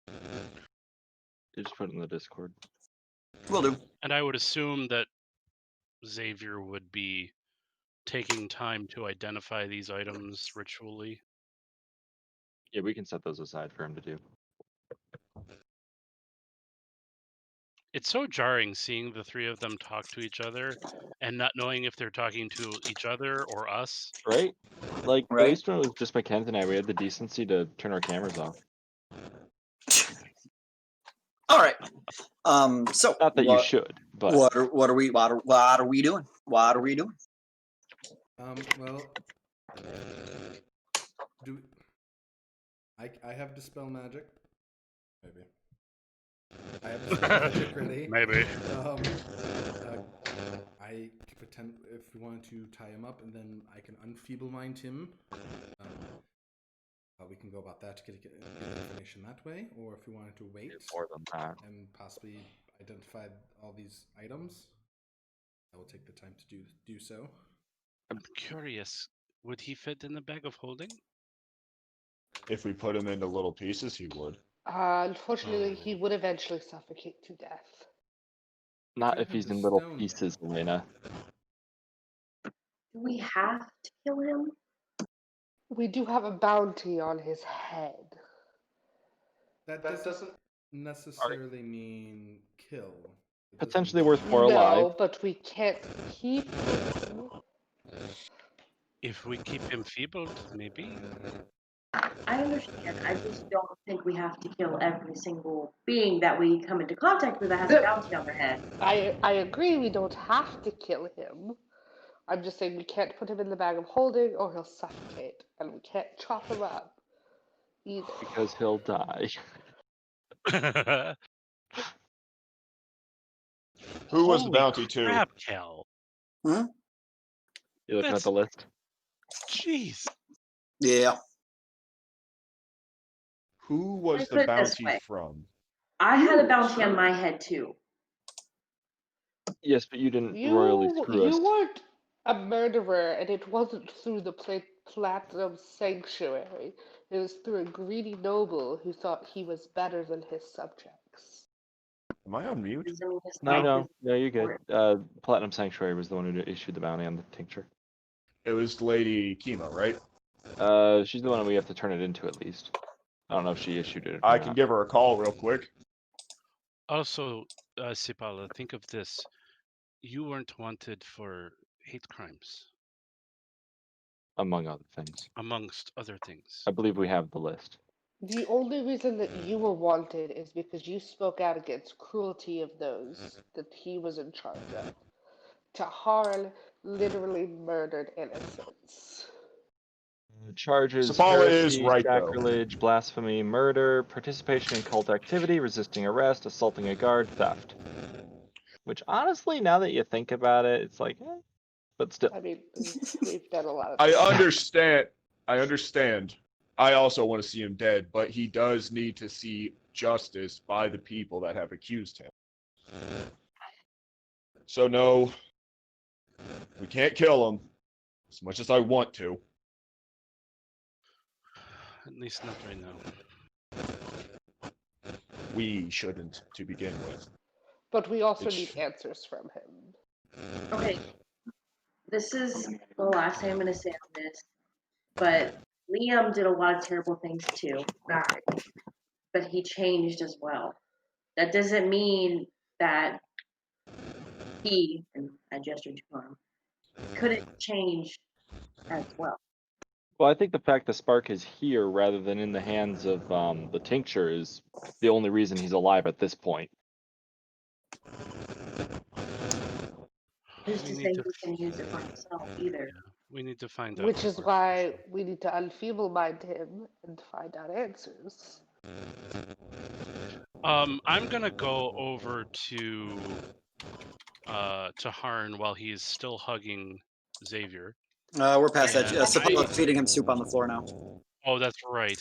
You just put it in the Discord. Will do. And I would assume that Xavier would be taking time to identify these items ritually. Yeah, we can set those aside for him to do. It's so jarring seeing the three of them talk to each other and not knowing if they're talking to each other or us. Right? Like, Right. at least when it was just McKenzie and I, we had the decency to turn our cameras off. All right. So Not that you should, but what are we doing? What are we doing? Well, I have dispel magic. Maybe. I have dispel magic ready. Maybe. I could pretend if we wanted to tie him up, and then I can unfeeble mind him. We can go about that to get information that way, or if we wanted to wait more than that. and possibly identify all these items, I will take the time to do so. I'm curious, would he fit in the bag of holding? If we put him into little pieces, he would. Unfortunately, he would eventually suffocate to death. Not could if have he's the in little stone pieces, then. Elena. Do we have to kill him? We do have a bounty on his head. That doesn't necessarily mean kill. It doesn't Potentially mean- worth more No, alive. but we can't keep him. If we keep him feebled, maybe? I understand. I just don't think we have to kill every single being that we come into contact with that has a bounty on their head. I agree we don't have to kill him. I'm just saying we can't put him in the bag of holding or he'll suffocate. And we can't chop him up either. Because he'll die. Who was the Holy bounty to? crap, Cal. You looking at That's- the list? Jeez. Yeah. Who was Let's the put it this bounty way. from? I had a bounty on my head too. Yes, but you didn't royally screw us. You weren't a murderer, and it wasn't through the Platinum Sanctuary. It was through a greedy noble who thought he was better than his subjects. Am I on mute? Doesn't mean his No, life no, is no, you're good. important. Platinum Sanctuary was the one who issued the bounty on the tincture. It was Lady Kima, right? She's the one we have to turn it into at least. I don't know if she issued it. Or I not. can give her a call real quick. Also, Sipala, think of this. You weren't wanted for hate crimes, Among other things. amongst other things. I believe we have the list. The only reason that you were wanted is because you spoke out against cruelty of those that he was in charge of. To harm literally murdered innocents. Charges Sapala is heresy, right, though. sacrilege, blasphemy, murder, participation in cult activity, resisting arrest, assaulting a guard, theft. Which honestly, now that you think about it, it's like, but still. I mean, we've done a lot of I things. understand. I understand. I also want to see him dead, but he does need to see justice by the people that have accused him. So no, we can't kill him, as much as I want to. At least not right now. We shouldn't, to begin with. But we also It's- need answers from him. Okay. This is the last thing I'm gonna say on this, but Liam did a lot of terrible things too. Right. But he changed as well. That doesn't mean that he, and I gestured to him, couldn't change as well. Well, I think the fact the spark is here rather than in the hands of the tincture is the only reason he's alive at this point. Who's We to need say to he can use it for himself either? We need to find out. Which the is source. why we need to unfeeble mind him and find out answers. I'm gonna go over to Harn while he's still hugging Xavier. We're past that. Yeah, Sapala's feeding him soup on the floor now. Oh, that's right.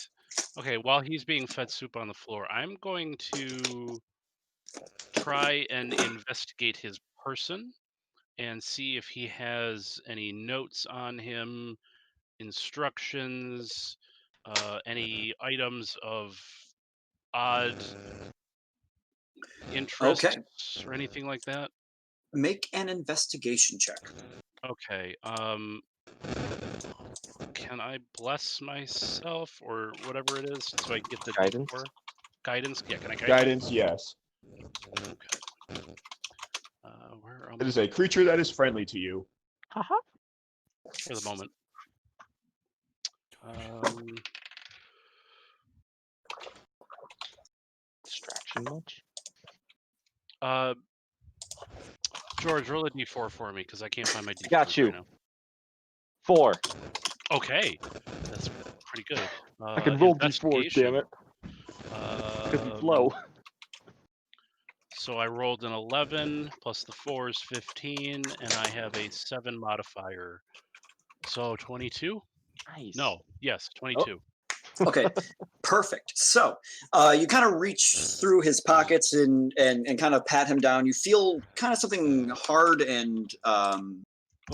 Okay, while he's being fed soup on the floor, I'm going to try and investigate his person and see if he has any notes on him, instructions, any items of odd interest or anything like that. Make an investigation check. Okay. Can I bless myself or whatever it is so I get the Guidance? D4? Guidance? Yeah, can I Guidance, yes. Okay. Where am It is a creature that is friendly to you. for the moment? Distraction much? George, roll a D4 for me because I can't find my D4. Got you. Right now. 4. Okay, that's pretty good. I can roll d4s, damn it. Because it's low. So I rolled an 11 plus the 4 is 15, and I have a 7 modifier. So 22? Nice. No, yes, 22. Okay, perfect. So you kind of reach through his pockets and kind of pat him down. You feel kind of something hard and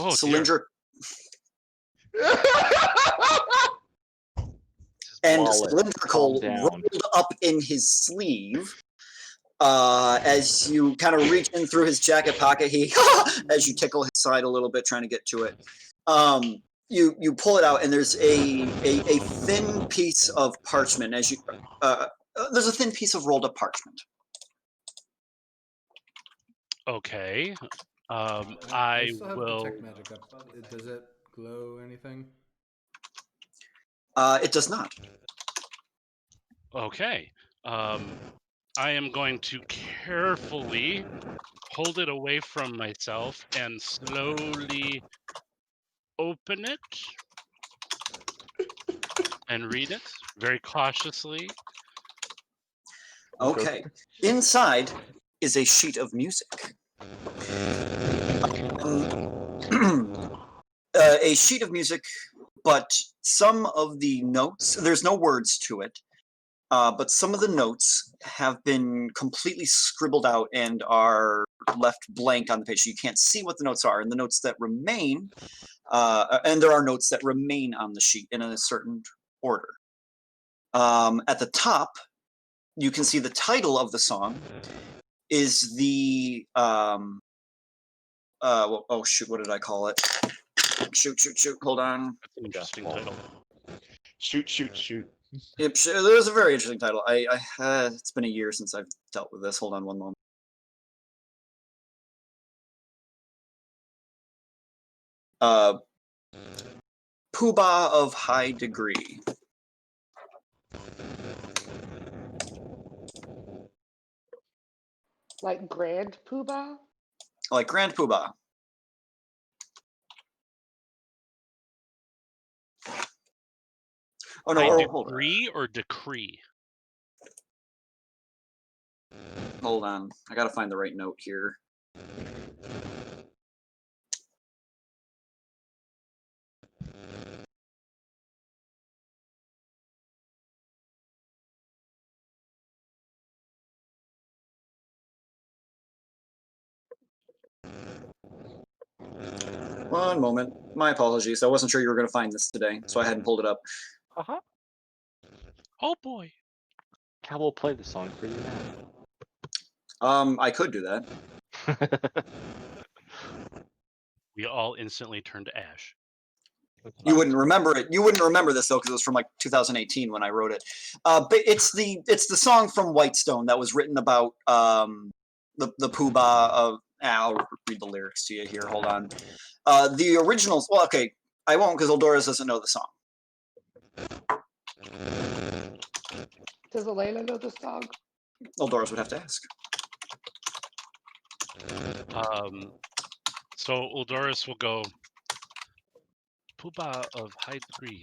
cylindrical. And Wallet. cylindrical Calm down. rolled up in his sleeve. As you kind of reach in through his jacket pocket, he as you tickle his side a little bit, trying to get to it. You pull it out, and there's a thin piece of parchment. As you there's a thin piece of rolled up parchment. Okay. I still have will. detect magic up. Does it glow anything? It does not. Okay. I am going to carefully hold it away from myself and slowly open it and read it very cautiously. Okay. Inside is a sheet of music. A sheet of music, but some of the notes, there's no words to it, but some of the notes have been completely scribbled out and are left blank on the page. So you can't see what the notes are, and the notes that remain, and there are notes that remain on the sheet in a certain order. At the top, you can see the title of the song is the oh shoot, what did I call it? Shoot, hold on. That's an interesting title. Shoot. Yep, there's a very interesting title. It's been a year since I've dealt with this. Hold on one moment. Poobah of High Degree. Like Grand Poobah? Like Grand Poobah. Oh no, I hold on. agree or decree. Hold on. I gotta find the right note here. One moment. My apologies. I wasn't sure you were going to find this today, so I hadn't pulled it up. Uh-huh. Oh boy. Cal will play the song for you I could do that. now. We all instantly turned to ash. You wouldn't remember it. You wouldn't remember this though, because it was from like 2018 when I wrote it. But it's the song from Whitestone that was written about the Pooh-Bah of. I'll read the lyrics to you here. Hold on. The originals. Well, okay, I won't because Eldorus doesn't know the song. Does Elena know the song? Eldorus would have to ask. So Uldoris will go. Pooh-Bah of high degree.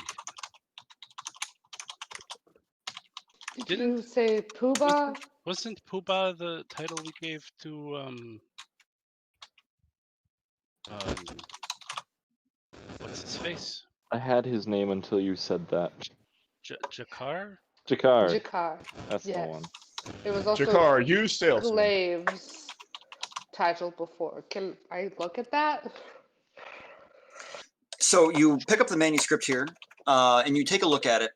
Did you say Pooh-Bah? Wasn't Pooh-Bah the title we gave to what's his face? I had his name until you said that. Jakar? Jakar. Jakar. That's the Yes. one. It was also Jakar, you salesman. Glaive's title before. Can I look at that? So you pick up the manuscript here, and you take a look at it,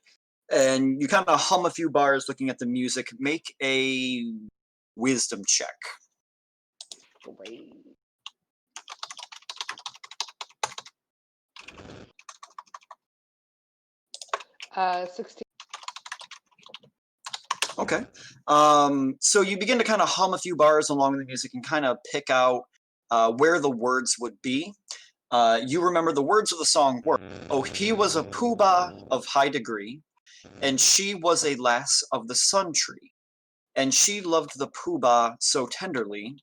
and you kind of hum a few bars looking at the music. Make a wisdom check. Wait. Uh, 16. Okay. So you begin to kind of hum a few bars along with the music and kind of pick out where the words would be. You remember the words of the song were, "Oh, he was a Pooh-Bah of high degree, and she was a lass of the sun tree, and she loved the Pooh-Bah so tenderly.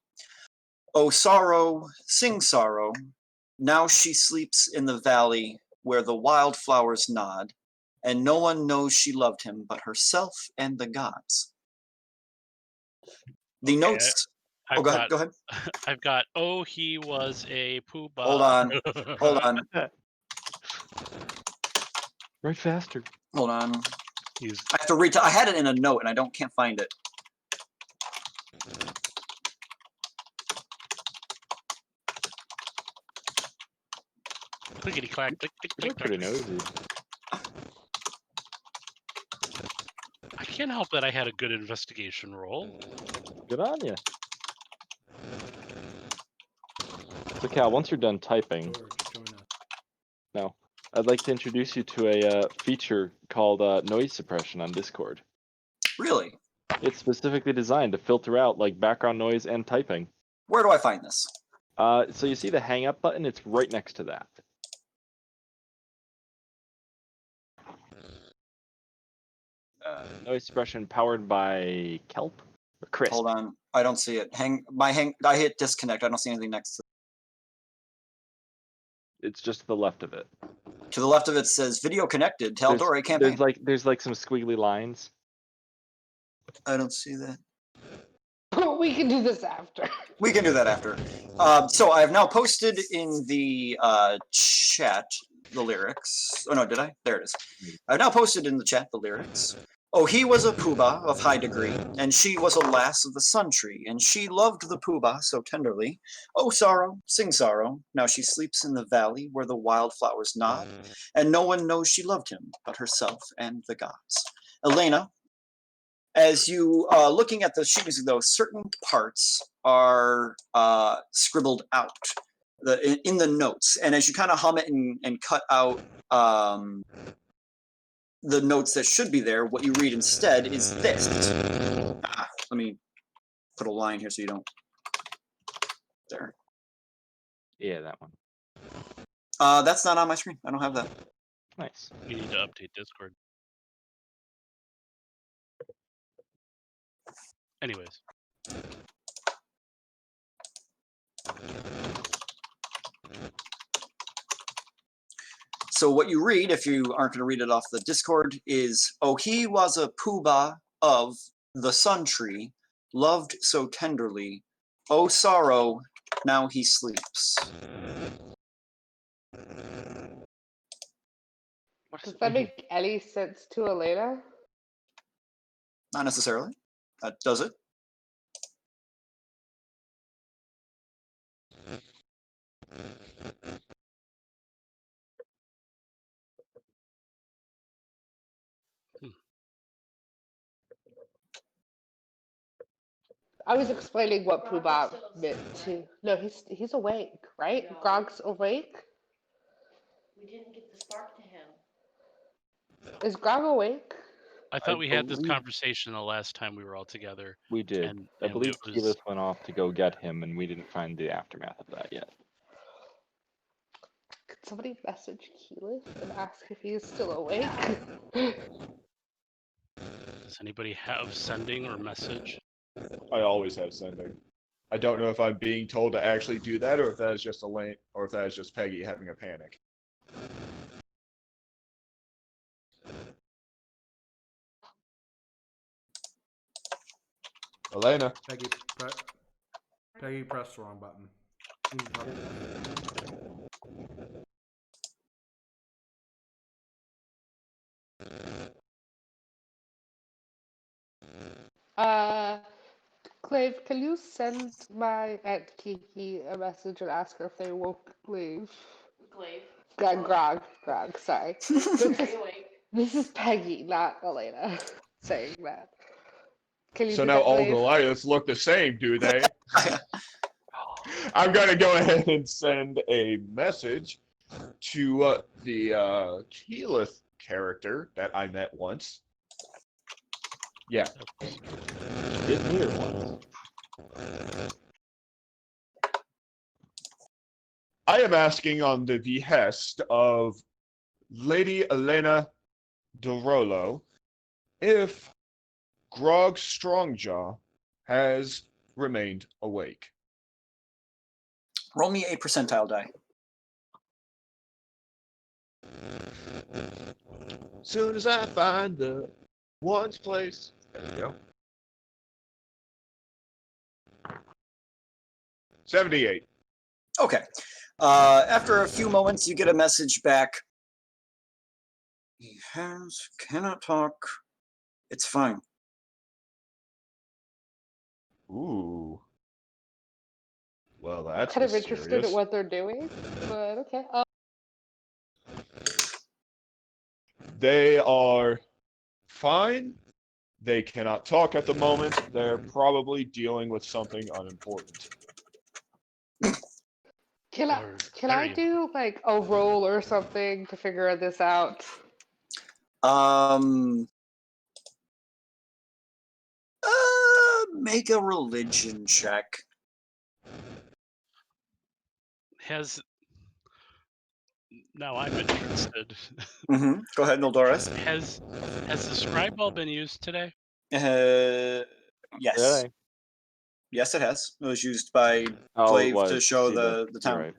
Oh, sorrow, sing sorrow, now she sleeps in the valley where the wildflowers nod, and no one knows she loved him but herself and the gods." The Okay, notes. I've Go ahead. got, Go ahead. I've got. Oh, he was a Pooh-Bah. Hold on. Hold on. Right faster. Hold on. He's I have to read. I had it in a note and I can't find it. clickety clack, click, click, You're click, pretty click. nosy. I can't help that I had a good investigation roll. Good on you. So Cal, once you're done typing, George, join us. no, I'd like to introduce you to a feature called noise suppression on Discord. Really? It's specifically designed to filter out like background noise and typing. Where do I find this? So you see the hang up button? It's right next to that. Noise suppression powered by Kelp or Crisp. Hold on. I don't see it. I hit disconnect. I don't see anything next to It's just to the left of it. To the left of it says video connected. Taldore campaign. There's like some squiggly lines. I don't see that. We can do this after. We can do that after. So I have now posted in the chat the lyrics. Oh no, did I? There it is. I've now posted in the chat the lyrics. Oh, he was a Pooh-Bah of high degree, and she was a lass of the sun tree, and she loved the Pooh-Bah so tenderly. Oh, sorrow, sing sorrow, now she sleeps in the valley where the wildflowers nod, and no one knows she loved him but herself and the gods. Elena, as you looking at the sheet music, though, certain parts are scribbled out in the notes, and as you kind of hum it and cut out the notes that should be there, what you read instead is this. Let me put a line here so you don't. There. Yeah, that one. That's not on my screen. I don't have that. Nice. You need to update Discord. Anyways. So what you read, if you aren't going to read it off the Discord, is, "Oh, he was a poobah of the sun tree, loved so tenderly. Oh, sorrow, now he sleeps." Does that make any sense to Elena? Not necessarily. Does it? I was explaining what Poobah meant to. No, he's awake, right? Grog's awake. We didn't get the spark to him. Is Grog awake? I thought we had this believe- conversation the last time we were all together. We did. And, I and believe it was, Keyleth went off to go get him, and we didn't find the aftermath of that yet. Could somebody message Keyleth and ask if he's still awake? does anybody have sending or message? I always have sending. I don't know if I'm being told to actually do that, or if that is just Elaine, or if that is just Peggy having a panic. Elena. Peggy pressed the wrong button. You can probably- Clave, can you send my Aunt Kiki a message and ask her if they woke Glaive? Grog, sorry. This is Peggy, not Elena, saying that. Can you So do now that, all Glaive? Goliaths look the same, do they? I'm gonna go ahead and send a message to the Keyleth character that I met once. Yeah. Did meet her once. I am asking on the behest of Lady Elena DeRollo if Grog Strongjaw has remained awake. Roll me a percentile die. Soon as I find the one's place. There we go. 78. Okay. After a few moments, you get a message back. He cannot talk. It's fine. Ooh. Well, that's Kind of interested mysterious. in what they're doing, but okay. They are fine. They cannot talk at the moment. They're probably dealing with something unimportant. Can I do like a roll or something to figure this out? Make a religion check. Now I'm interested. Go ahead, Nildoris. Has the scribe ball been used today? Yes. Did I? Yes, it has. It was used by Oh, it Glaive was. to show See, the you're town. right.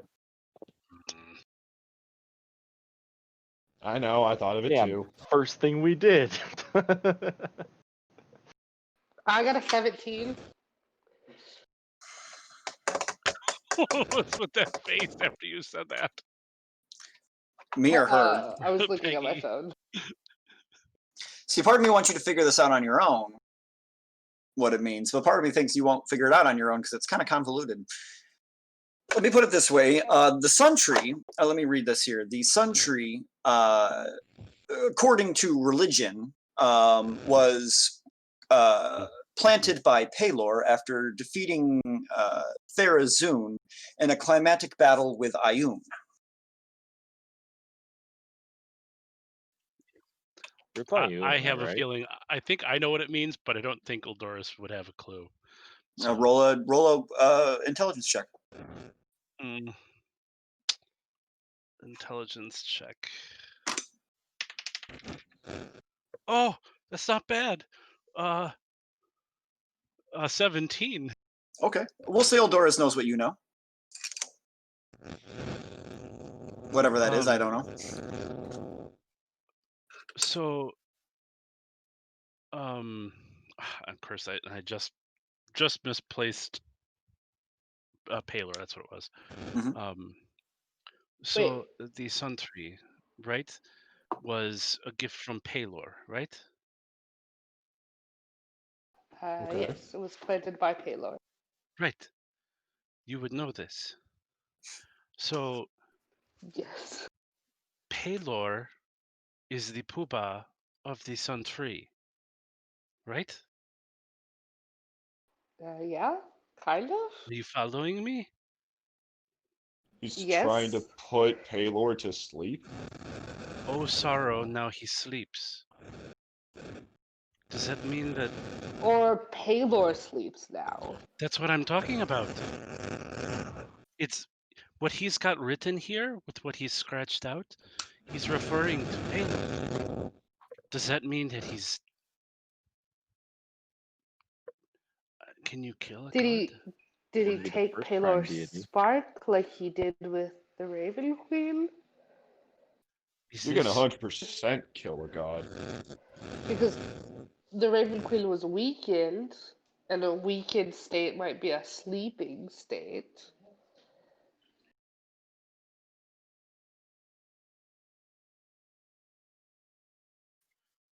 I know, I thought of it Damn, too. first thing we did. I got a 17. What's with that face after you said that? Me or her? I was looking at my Peggy. phone. See, part of me wants you to figure this out on your own, what it means, but part of me thinks you won't figure it out on your own because it's kind of convoluted. Let me put it this way. The sun tree, let me read this here. The sun tree, according to religion, was planted by Pelor after defeating Therazun in a climatic battle with Ayun. You're playing I have a right? feeling. I think I know what it means, but I don't think Eldoris would have a clue. Roll a intelligence check. Intelligence check. Oh, that's not bad. 17. Okay, we'll say Eldoris knows what you know. Whatever that is, I don't know. So, of course, I just misplaced Paler. That's what it was. Mhm. So the Sun Tree, right, was a gift from Palor, right? Okay. Yes, it was planted by Paylor. Right. You would know this. So Yes. Palor is the Puba of the Sun Tree, right? Yeah, kind of. Are you following me? He's Yes. trying to put Paylor to sleep. Oh, sorrow, now he sleeps. Does that mean that Or Paylor sleeps now. that's what I'm talking about? It's what he's got written here with what he's scratched out. He's referring to Palor. Does that mean that he's? Can you kill a Did god? he Wouldn't be the take first prime Paylor's deity. spark like he did with the Raven Queen? Is You're gonna this 100% kill a god. Because the Raven Queen was weakened, and a weakened state might be a sleeping state.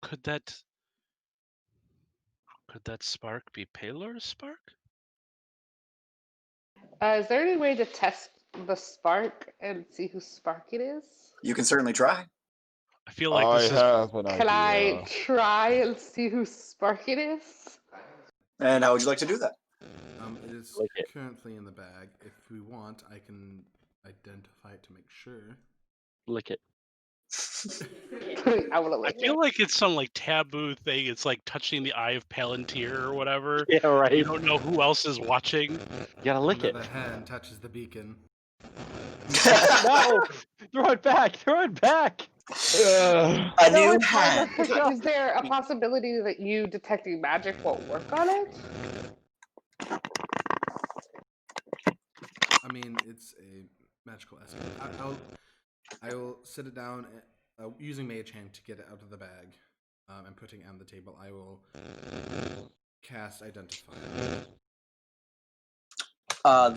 could that spark be Palor's spark? Is there any way to test the spark and see whose spark it is? You can certainly try. I feel like I this is have an Can idea. I try and see whose spark it is? And how would you like to do that? It is Like it. currently in the bag. If we want, I can identify it to make sure. Lick it. I want to I lick feel it. like it's some like taboo thing. It's like touching the eye of Palantir or whatever. Yeah, right. You don't know who else is watching. You gotta lick Under it. the hand touches the beacon. No! Throw it back! Throw it back! Ugh. A No, new it's fine. hand. That's okay. Is there a possibility that you detecting magic won't work on it? I mean, it's a magical essence. I will sit it down using Mage Hand to get it out of the bag and putting it on the table. I will cast Identify.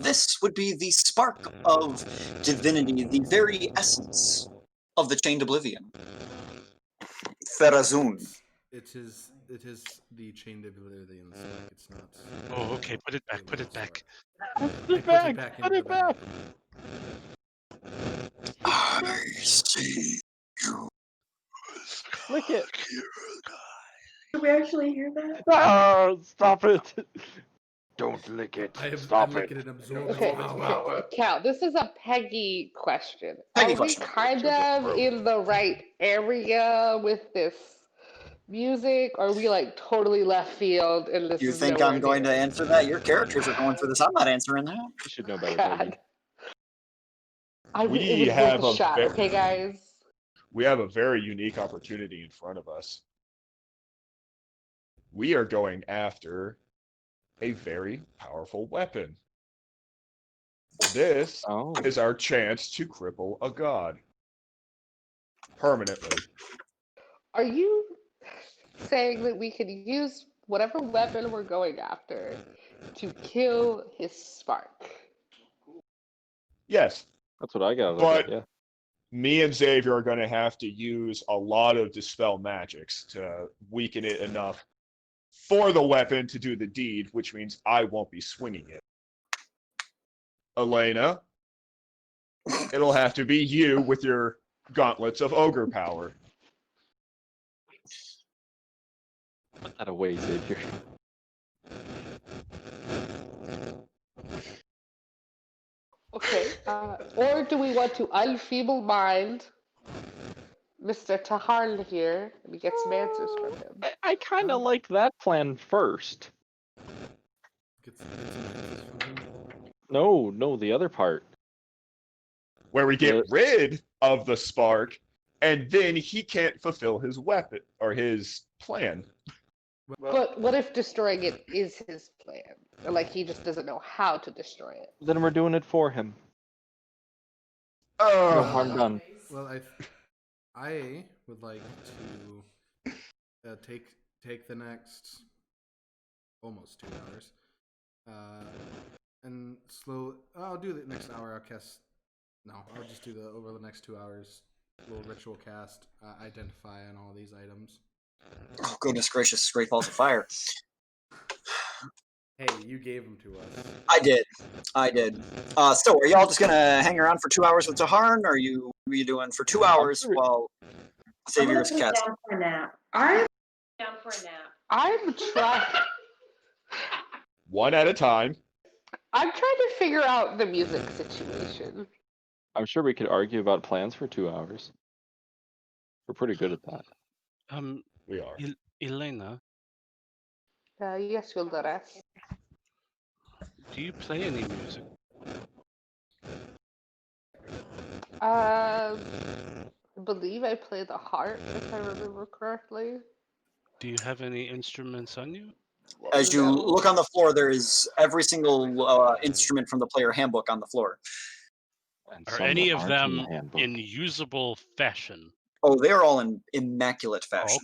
This would be the spark of divinity, the very essence of the Chained Oblivion. Therazun. It is the Chained Oblivion spark. It's not. Oh, okay. Put it back. Put it back. Put I it back! back Put into it the bag. back! I see you. Lick it! Did we actually hear that? Oh, stop it! Don't lick it. I'm Stop looking it. at absorbing Okay, it. Cal, this is a Peggy question. Peggy Are question. we kind of in the right area with this music? Or are we like totally left field and this You is think nowhere I'm going near? to answer that? Your characters are going for this. I'm not answering that. You should know better, God. Peggy. It We was worth have a a shot, ve- okay, guys? We have a very unique opportunity in front of us. We are going after a very powerful weapon. This Oh. is our chance to cripple a god. Permanently. Are you saying that we can use whatever weapon we're going after to kill his spark? Yes, That's what I got. But- Yeah. me and Xavier are going to have to use a lot of Dispel Magics to weaken it enough for the weapon to do the deed, which means I won't be swinging it. Elena, it'll have to be you with your gauntlets of ogre power. Put that away, Xavier. Okay. Or do we want to unfeeble mind Mr. Tahar here and get some answers from him? I kind of like that plan first. Get some answers from him. No, the other part. Where we get Yeah. rid of the spark, and then he can't fulfill his weapon or his plan. But what if destroying it is his plan? Or like he just doesn't know how to destroy it? Then we're doing it for him. Oh, harm done. Well, I would like to take the next almost 2 hours, and slow. I'll do the next hour. I'll cast. No, I'll just do the over the next 2 hours. Little ritual cast, identify on all these items. Oh, goodness gracious, Great Balls of Fire. Hey, you gave them to us. I did. So are y'all just gonna hang around for 2 hours with Taharn, or are you doing for 2 hours sure- while I'm gonna Xavier's put cast? down for a nap. I'm Down for a nap. I'm trying. one at a time. I'm trying to figure out the music situation. I'm sure we could argue about plans for 2 hours. We're pretty good at that. We are. Elena, Yes, Yuldaras. do you play any music? I believe I play the harp, if I remember correctly. Do you have any instruments on you? As you No. look on the floor, there is every single instrument from the player handbook on the floor. And Are some any that of aren't in the them handbook. in usable fashion? Oh, they are all in immaculate Oh, fashion.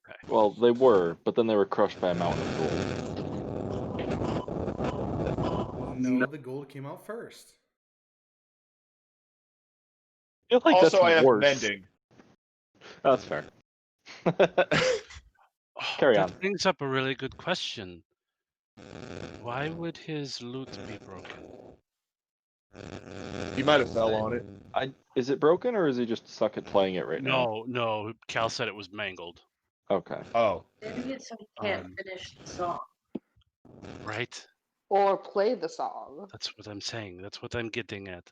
okay. Well, they were, but then they were crushed by a mountain of gold. No, the gold came out first. I feel like Also, that's I have worse. mending. That's fair. Oh, Carry that on. brings up a really good question. Why would his loot be broken? He might have fell on it. Is it broken or is he just suck at playing it right now? No. Cal said it was mangled. Okay. Oh, Maybe it's so he can't Um, finish the song. Right? Or play the song. That's what I'm saying. That's what I'm getting at.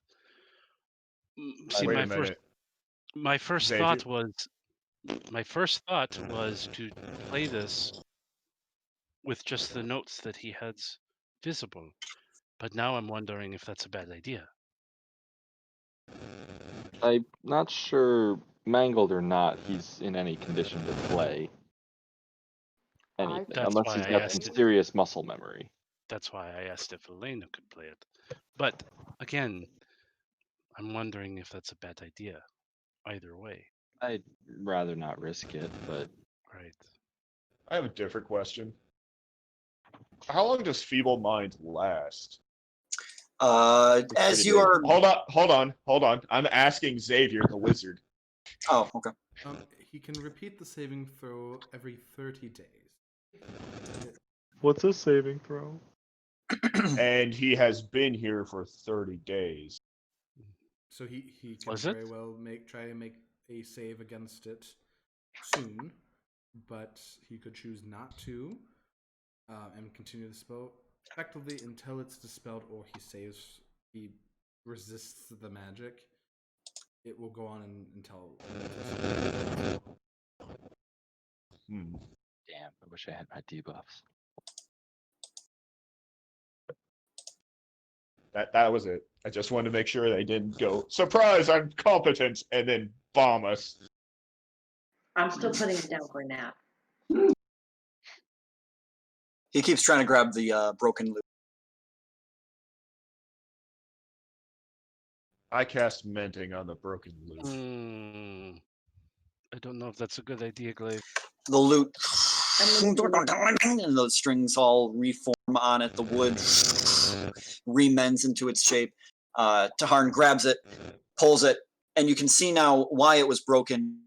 See, wait a minute. my first Xavier? thought was to play this with just the notes that he has visible. But now I'm wondering if that's a bad idea. I'm not sure, mangled or not, he's in any condition to play anything, That's unless why he's I got some asked. serious muscle memory. That's why I asked if Elena could play it. But again, I'm wondering if that's a bad idea. Either way, I'd rather not risk it, but right? I have a different question. How long does Feeble Mind last? As pretty you big. are. Hold on. I'm asking Xavier, the wizard. Oh, okay. He can repeat the saving throw every 30 days. what's a saving throw? And he has been here for 30 days. So he can Was it? very well try and make a save against it soon, but he could choose not to, and continue the spell effectively until it's dispelled or he resists the magic. It will go on until. Damn, I wish I had my debuffs. That was it. I just wanted to make sure they didn't go, surprise, I'm competent, and then bomb us. I'm still putting it down for a nap. He keeps trying to grab the broken loot. I cast Mending on the broken loot. I don't know if that's a good idea, Glaive. The loot, and those strings all reform on it. The wood remends into its shape. Taharn grabs it, pulls it, and you can see now why it was broken.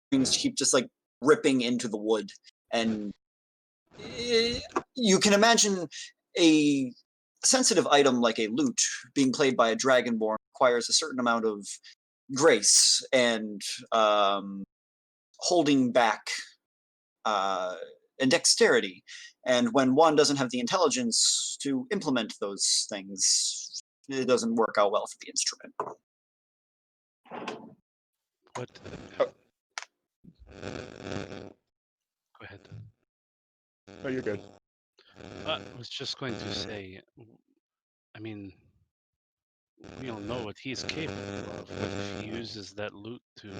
Strings keep just like ripping into the wood, and you can imagine a sensitive item like a lute being played by a dragonborn requires a certain amount of grace and holding back and dexterity. And when one doesn't have the intelligence to implement those things, it doesn't work out well for the instrument. What? Go ahead. Oh, you're good. I was just going to say, I mean, we all know what he's capable of. What if he uses that loot to,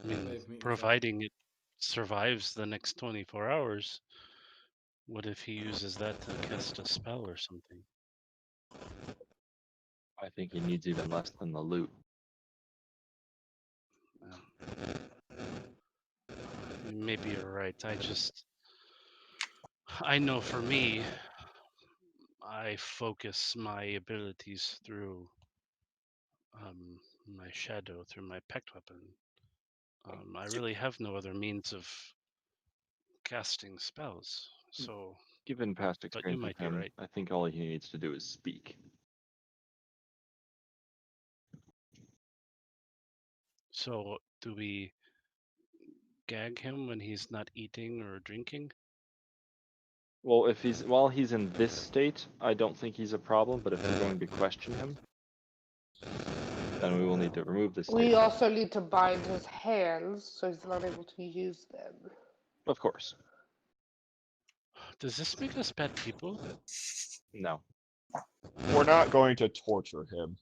I mean, providing it survives the next 24 hours, what if he uses that to cast a spell or something? I think he needs even less than the loot. Maybe you're right. I know for me, I focus my abilities through my shadow, through my pact weapon. I really have no other means of casting spells. So, Given past but you experience with might be him, right. I think all he needs to do is speak. So, do we gag him when he's not eating or drinking? Well, if while he's in this state, I don't think he's a problem. But if we're going to question him, then we will need to remove this. We also need to bind his hands so he's not able to use them. Of course. Does this make us bad people? No, We're not going to torture him.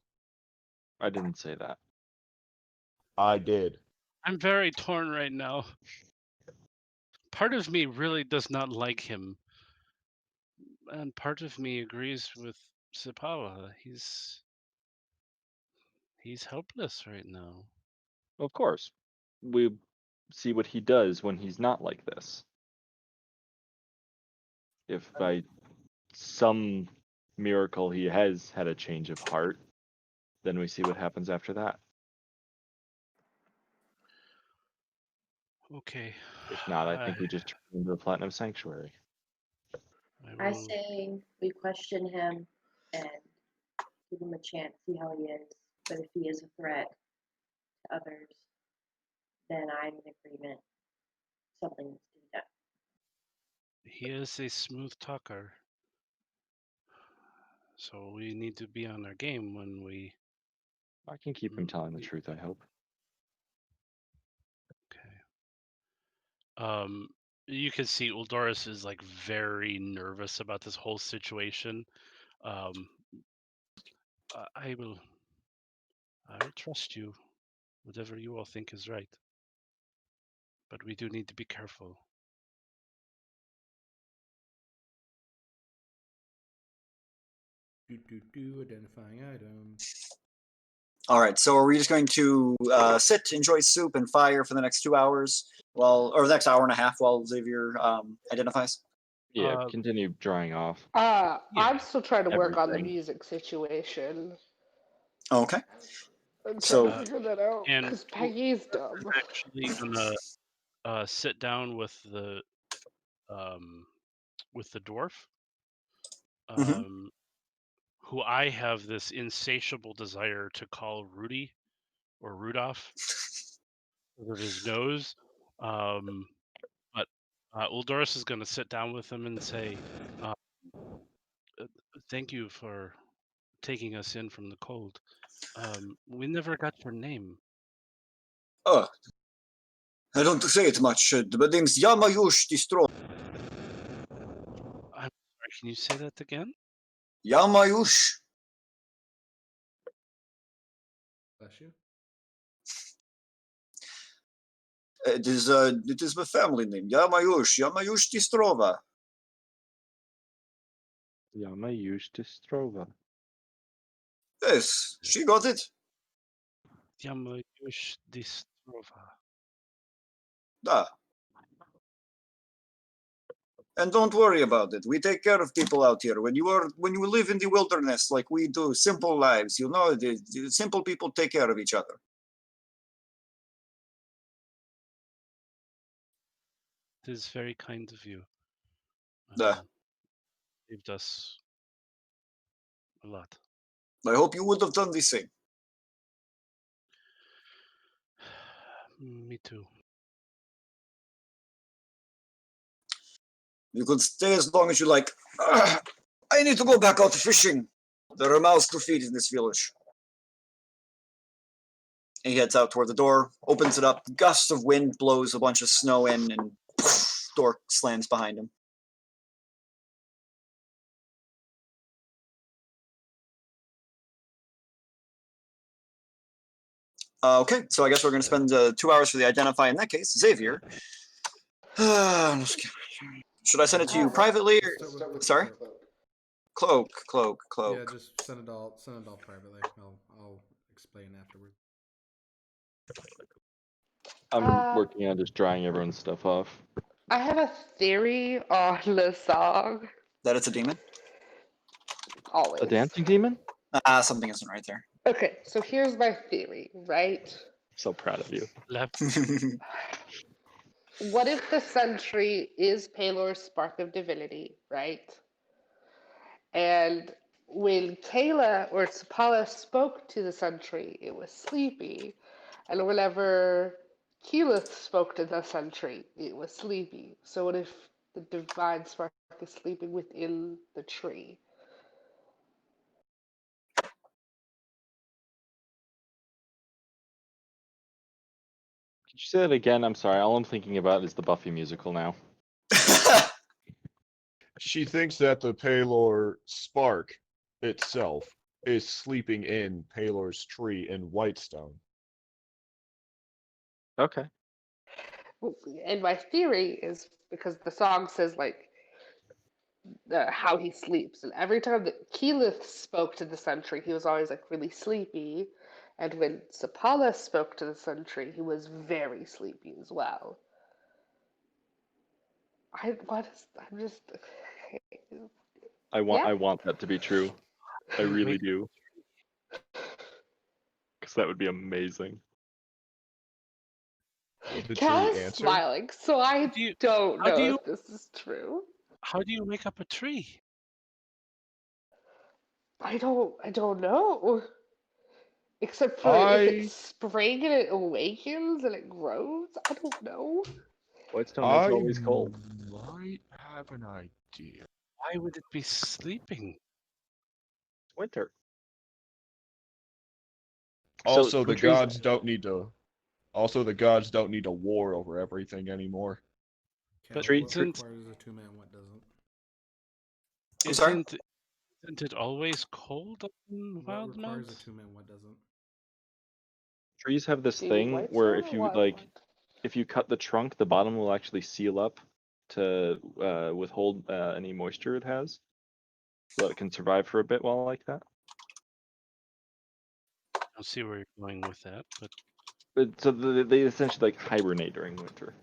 I didn't say that. I did. I'm very torn right now. Part of me really does not like him. And part of me agrees with Sipawa. He's helpless right now. Of course. We see what he does when he's not like this. If by some miracle he has had a change of heart, then we see what happens after that. Okay. If not, I think we just turn him into the Platinum Sanctuary. I say we question him and give him a chance, see how he is. But if he is a threat to others, then I'm in agreement. Something needs to be done. He is a smooth talker. So we need to be on our game when we... I can keep him telling the truth, I hope. Okay. You can see Uldoris is like very nervous about this whole situation. I will trust you, whatever you all think is right. But we do need to be careful. Identifying item. All right, so are we just going to sit, enjoy soup and fire for the next 2 hours, or the next hour and a half while Xavier identifies? Yeah, continue drying off. I'm still trying to work on the Everything. music situation. Okay. I'm trying So- to figure that out And because Peggy's dumb. I'm actually gonna sit down with the dwarf, Mhm. who I have this insatiable desire to call Rudy or Rudolph because of his nose. But Uldoris is gonna sit down with him and say, "Thank you for taking us in from the cold. We never got your name." Oh, I don't say it much. The name's Yamayush Distro. I'm sorry, can you say that again? Yamayush. Bless you. It is my family name. Yamayush Distrova. Yamayush Distrova. Yes, she got it. Yamayush Distrova. Ah. And don't worry about it. We take care of people out here. When you live in the wilderness like we do, simple lives, the simple people take care of each other. It is very kind of you. Saved us a lot. I hope you would have done the same. Me too. You could stay as long as you like. I need to go back out fishing. There are mouths to feed in this village. And he heads out toward the door, opens it up. Gust of wind blows a bunch of snow in, and door slams behind him. Okay, so I guess we're going to spend 2 hours for the identify in that case. Xavier. Should I send it to you privately? Or... Sorry? Cloak. Yeah, just send it all privately. I'll explain afterwards. I'm working on just drying everyone's stuff off. I have a theory on the song. That it's a demon? Always. A dancing demon? Something isn't right there. Okay, so here's my theory, right? So proud of you. Left. What if the sentry is Palor's spark of divinity, right? And when Kayla or Sapala spoke to the sentry, it was sleepy. And whenever Keyleth spoke to the sentry, it was sleepy. So what if the divine spark is sleeping within the tree? Could you say that again? I'm sorry. All I'm thinking about is the Buffy musical now. She thinks that the Palor spark itself is sleeping in Palor's tree in Whitestone. Okay. And my theory is because the song says like how he sleeps, and every time that Keyleth spoke to the sentry, he was always like really sleepy, and when Sapala spoke to the sentry, he was very sleepy as well. I'm just. I Yeah. want that to be true. I really do. Because that would be amazing. The Cal tree is answer? smiling, so I don't how know do you- if this is true. How do you make up a tree? I don't know. Except for if it's spring and it awakens and it grows. I don't know. Whitestone is always cold. Might have an idea. Why would it be sleeping? Winter. Also, So the trees- gods don't need to. Also, the gods don't need to war over everything anymore. But Cal, what isn't- requires a 2-man, what doesn't? I'm sorry? Isn't it always cold on What Wild requires a Mounts? 2-man, what doesn't? Trees have this Do thing Whitestone where or if you Wildwood? if you cut the trunk, the bottom will actually seal up to withhold any moisture it has, so that it can survive for a bit while like that. I don't see where you're going with that, but So they essentially like hibernate during winter.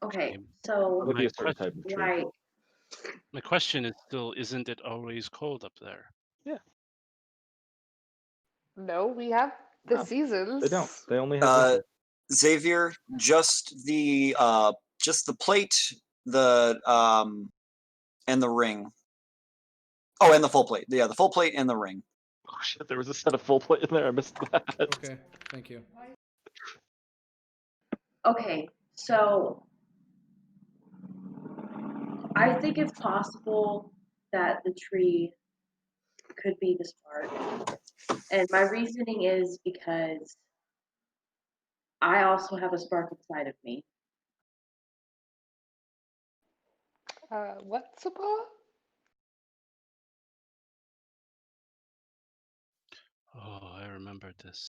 Okay, Okay. so That'd be My a certain type of tree. right, my question is still, isn't it always cold up there? No, we have the No, seasons. They don't. They only have Uh, winter. Xavier, just the plate, and the ring. Oh, and the full plate. Yeah, the full plate and the ring. Oh shit! There was a set of full plate in there. I missed that. Okay, thank you. okay, so I think it's possible that the tree could be the spark. And my reasoning is because I also have a spark inside of me. What, Sapala? Oh, I remembered this.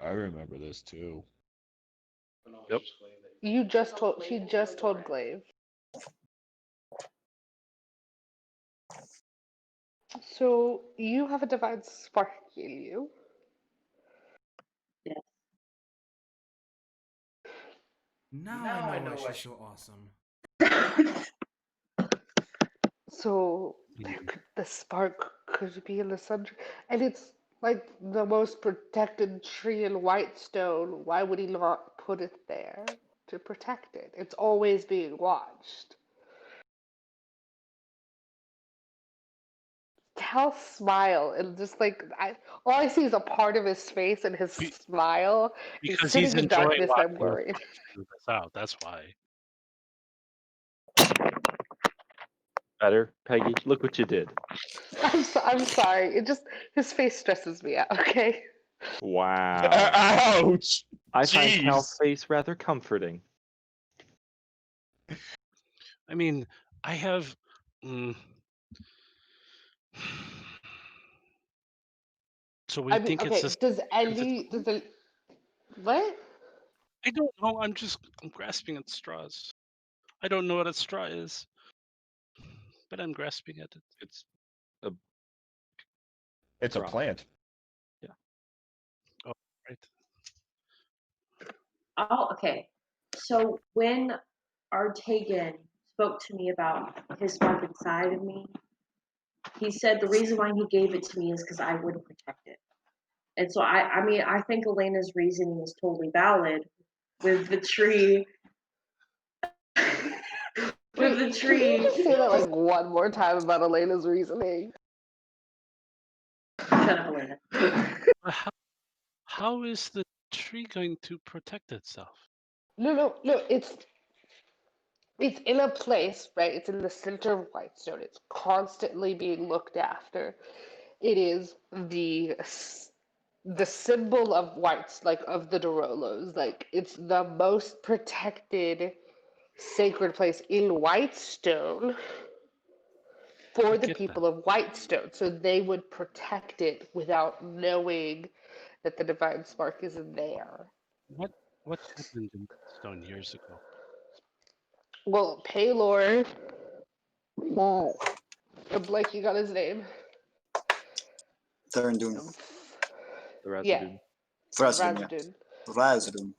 I remember this too. Yep. She just told Glaive. So you have a divine spark in you. Yes. Now I know why she's so awesome. So the spark could be in the sun, and it's like the most protected tree in Whitestone. Why would he not put it there to protect it? It's always being watched. Cal smile and just like all I see is a part of his face and his smile. Because sitting he's in enjoying darkness. I'm watching worried. this out. That's why. Better, Peggy. Look what you did. I'm sorry. It just his face stresses me out. Okay. Wow. Ouch! I find Cal's Jeez. face rather comforting. I mean, I have. So we I mean, think okay. it's a. Does the what? I don't know. I'm grasping at straws. I don't know what a straw is. but I'm grasping at it. It's It's a Drop. plant. Right. Oh, okay. So when Artagan spoke to me about his spark inside of me, he said the reason why he gave it to me is because I wouldn't protect it. And so I mean, I think Elena's reasoning is totally valid with the tree. With the Wait, can tree. you just say that like one more time about Elena's reasoning? Shut up, Elena. But how is the tree going to protect itself? No. It's in a place, right? It's in the center of Whitestone. It's constantly being looked after. It is the symbol of whites, like of the Dorolos. Like it's the most protected sacred place in Whitestone for the get that. people of Whitestone. So they would protect it without knowing that the divine spark is there. What happened in Stone years ago? Well, Paylor, I'm blanking on his name. Thurndun. the residue. Yeah, Thrasidun, yeah. Razadun. Thrasidun.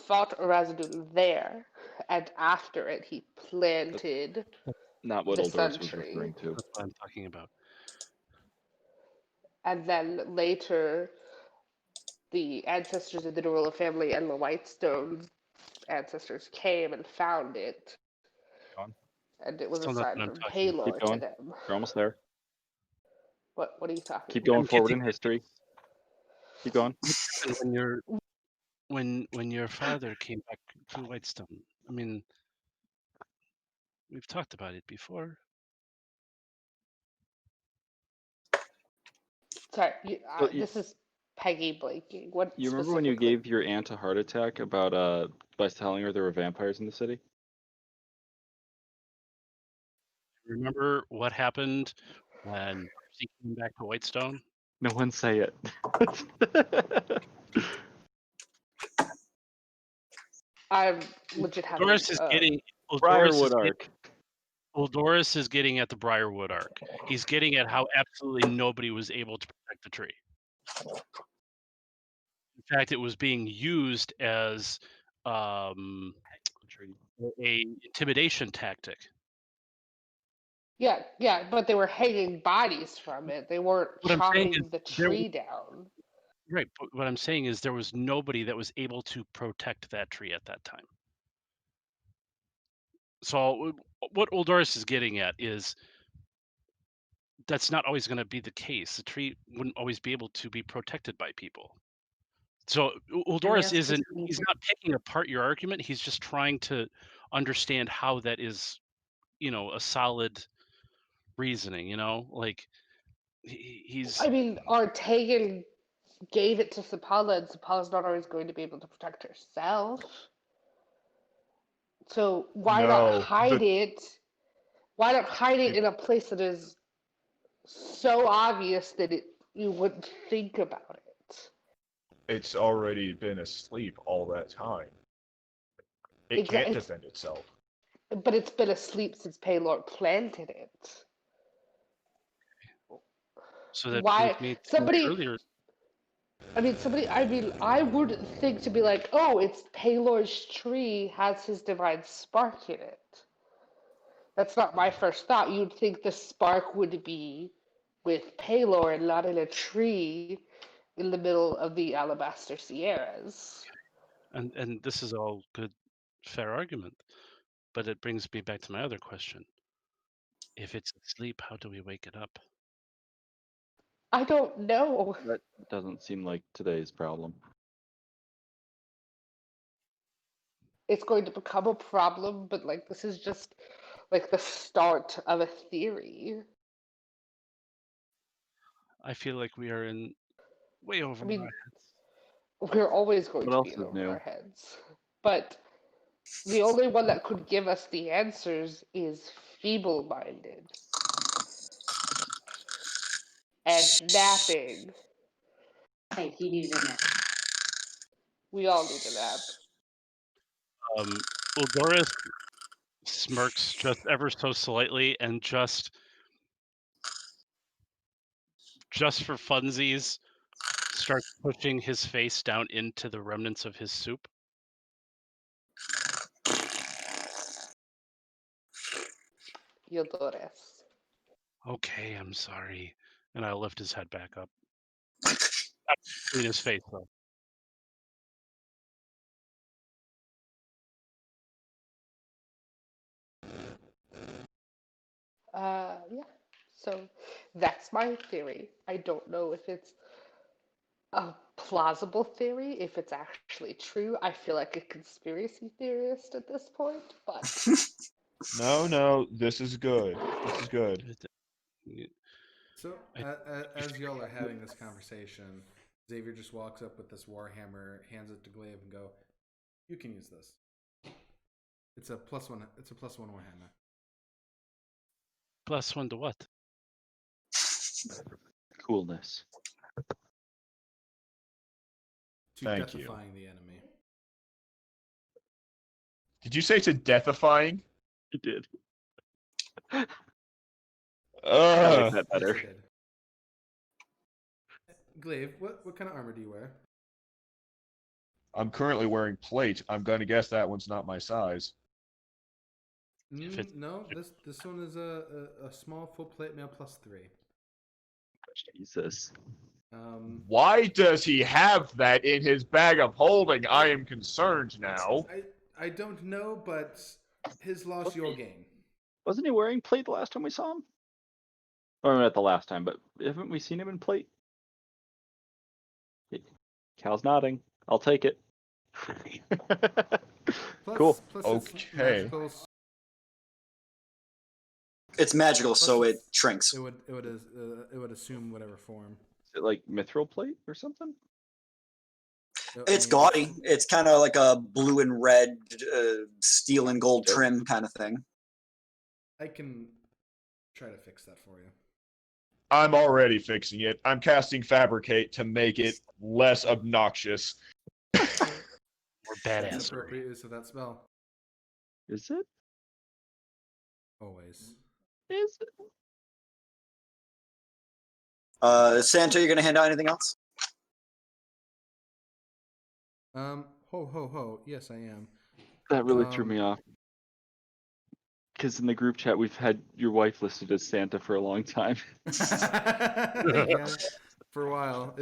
Fought Razadun there, and after it, he planted Not what the Uldoris sun was tree. referring to. That's what I'm talking about. And then later, the ancestors of the Dorula family and the Whitestone ancestors came and found it. Gone. And it was Still a not sign what I'm from talking about. Paylor Keep to going. them. You're almost there. What are you talking Keep about? going forward getting in history. Keep going. When your father came back to Whitestone. I mean, we've talked about it before. Sorry, So this is Peggy blanking. What You remember when you specifically? gave your aunt a heart attack about by telling her there were vampires in the city? Remember what happened when Percy came back to Whitestone? No one say it. I'm legit having. Doris is getting. Briarwood Arc. Doris is getting at the Briarwood arc. He's getting at how absolutely nobody was able to protect the tree. In fact, it was being used as a intimidation tactic. Yeah, but they were hanging bodies from it. They weren't What I'm saying chopping is the there- tree down. Right, but what I'm saying is there was nobody that was able to protect that tree at that time. So what Uldoris is getting at is that's not always going to be the case. The tree wouldn't always be able to be protected by people. So Uldoris that's 'cause isn't, we need he's to- not picking apart your argument. He's just trying to understand how that is, a solid reasoning, like he's, I mean, Artagan gave it to Sapala, and Sapala's not always going to be able to protect herself. So why No, not hide it? Why not hide it in a place that is so obvious that you wouldn't think about it? It's already been asleep all that time. It can't defend itself. But it's been asleep since Paylor planted it. so that Why brings me to somebody? earlier. I would think to be like, oh, it's Paylor's tree has his divine spark in it. That's not my first thought. You'd think the spark would be with Paylor and not in a tree in the middle of the Alabaster Sierras. And this is all good, fair argument, but it brings me back to my other question. If it's asleep, how do we wake it up? I don't know. That doesn't seem like today's problem. It's going to become a problem, but like this is just like the start of a theory. I feel like we are in way over our heads. We're always going What to else be is over new? our heads. But the only one that could give us the answers is feeble-minded. And napping. Hey, he needed a nap. We all need a nap. Well, Doris smirks just ever so slightly and just for funsies starts pushing his face down into the remnants of his soup. Yodores. Okay, I'm sorry. And I'll lift his head back up. Clean his face though. Yeah. So that's my theory. I don't know if it's a plausible theory, if it's actually true. I feel like a conspiracy theorist at this point, but No, this is good. This is good. So, as y'all are having this conversation, Xavier just walks up with this warhammer, hands it to Glaive, and go, "You can use this. It's a +1. It's a +1 warhammer." +1 to what? Coolness. To Thank you. deathifying the enemy. Did you say to deathifying? It did. Ugh. I like that Yes, better. it did. Glaive, what kind of armor do you wear? I'm currently wearing plate. I'm gonna guess that one's not my size. No, this one is a small full plate mail +3. Jesus. Why does he have that in his bag of holding? I am concerned now. I don't know, but his loss, your gain. Wasn't he wearing plate the last time we saw him? Or not the last time, but haven't we seen him in plate? Cal's nodding. I'll take it. Cool. Plus Okay. It's magical, It's magical, so it shrinks. it would assume whatever form. Is it like mithril plate or something? It's gaudy. It's kind of like a blue and red, steel and gold trim kind of thing. I can try to fix that for you. I'm already fixing it. I'm casting Fabricate to make it less obnoxious. More That's badass. appropriate use of that spell. Is it? Always. Is it? Santa, you're gonna hand out anything else? Ho ho ho. Yes, I am. That really threw me off. Because in the group chat, we've had your wife listed as Santa for a long time. Yeah, for a while.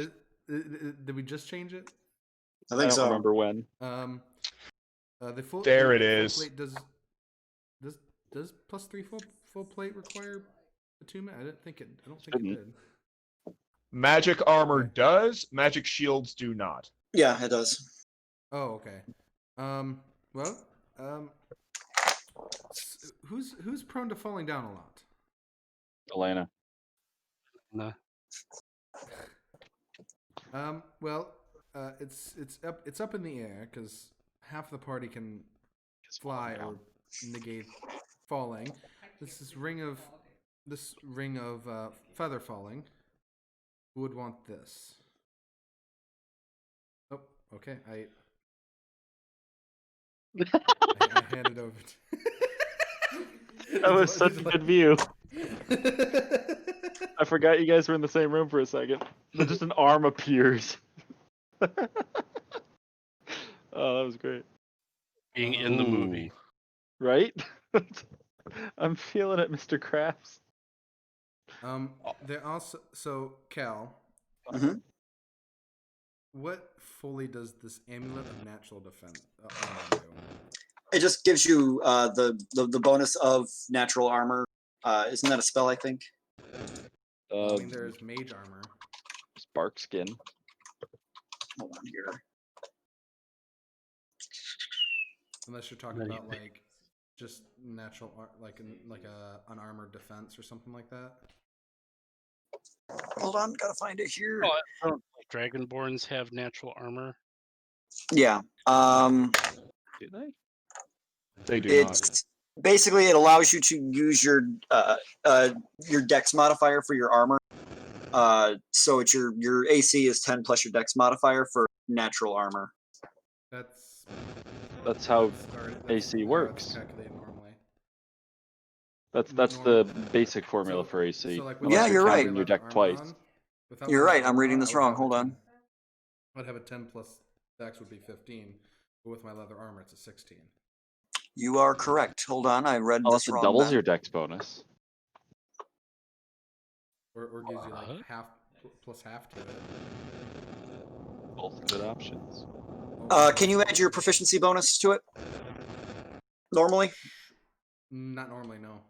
Did we just change it? I I think don't so. remember when. The full. There the it full is. Plate does +3 full plate require attunement? I don't think it Shouldn't. did. Magic armor Okay. does, magic shields do not. Yeah, it does. Oh, okay. Well, who's prone to falling down a lot? Elena. No. Well, it's up in the air because half the party can fly or negate falling. This ring of feather falling. Who would want this? Oh, okay. I hand it over. That was such a good view. I forgot you guys were in the same room for a second. But just an arm appears. Oh, that was great. Being in the movie. Right? I'm feeling it, Mr. Crafts. There also Cal. Mhm. What fully does this amulet of natural defense do? It just gives you the bonus of natural armor. Isn't that a spell? I think. I mean, there's mage armor. Spark skin. Hold on here. Unless you're talking about like just natural like an armored defense or something like that. Hold on, gotta find it here. Oh, Dragonborns have natural armor. Yeah. Do they? They do not. It's basically it allows you to use your dex modifier for your armor. So it's your AC is 10 plus your dex modifier for natural armor. That's That's how started- AC how it's works. calculated normally. That's the basic formula for AC. So, like, unless Yeah, you're right. counting your deck twice. You're right. I'm reading this wrong. Hold on. I'd have a 10 plus dex would be 15, but with my leather armor, it's a 16. You are correct. Hold on. I read Unless this it wrong. doubles then. your dex bonus. Or gives you like What? half plus half to it. Both good options. Can you add your proficiency bonus to it? Normally? Not normally, no.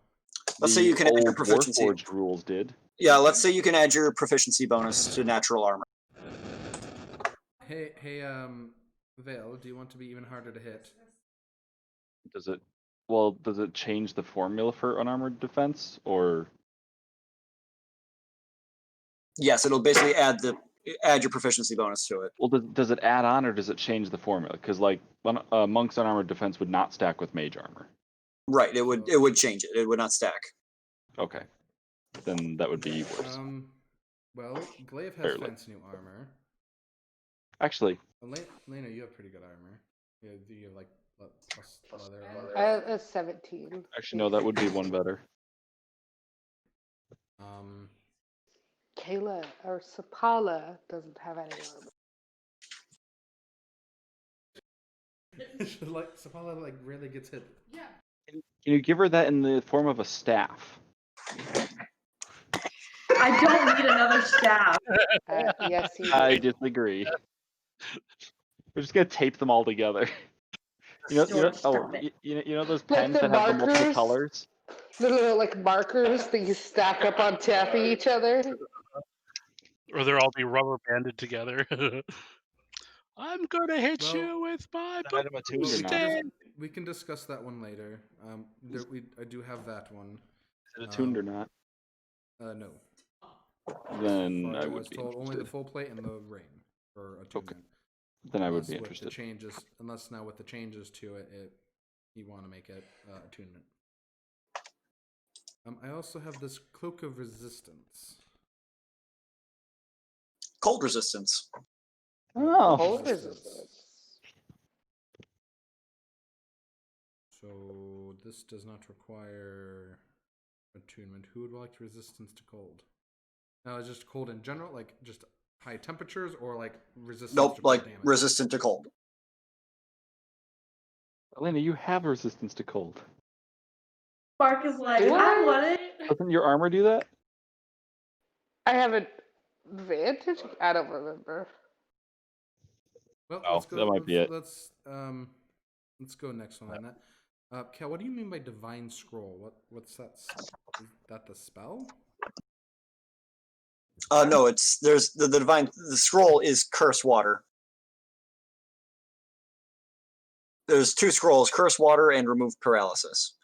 Let's say The you can add your old proficiency. Warforged rules did. Yeah, let's say you can add your proficiency bonus to natural armor. Hey, Vale, do you want to be even harder to hit? Does it? Well, does it change the formula for unarmored defense, or Yes, it'll basically add your proficiency bonus to it. well, does it add on, or does it change the formula? Because like monk's unarmored defense would not stack with mage armor. Right. It would change it. It would not stack. Okay, then that would be worse. Well, Glaive has Barely. fancy new armor. Actually, Lena, you have pretty good armor. Yeah, do you have like plus leather armor? I have a 17. no, that would be one better. Kayla or Sapala doesn't have any armor. Like Sapala like rarely gets hit. Yeah. Can you give her that in the form of a staff? I don't need another staff. Yes, you I do. disagree. We're just gonna tape them all together. George, stop it. You know those Like pens the that have the multiple markers? colors? Little like markers that you stack up on top of each other. Or they'll all be rubber banded together. I'm gonna hit Well, you with my Item attuned or not? boomstick. We can discuss that one later. I do have that one. Is it attuned or not? No. Then Far I as would be told, only the interested. full plate and the ring for attunement. Then I would Unless be with interested. The changes, unless now with the changes to it, you want to make it attunement. I also have this Cloak of Resistance. Cold resistance. Oh, Cold resistance. So this does not require attunement. Who would like resistance to cold? Now, is just cold in general, like just high temperatures, or like resistance Nope, to cold like damage? resistant to cold. Elena, you have resistance to cold. Mark is like, Do I I? want it. Doesn't your armor do that? I have an advantage? I don't remember. Well, Oh, let's go. that might be it. Let's go next one on that. Kel, what do you mean by divine scroll? What's that? Is that the spell? No, there's the divine. The scroll is curse water. There's two scrolls: curse water and remove paralysis.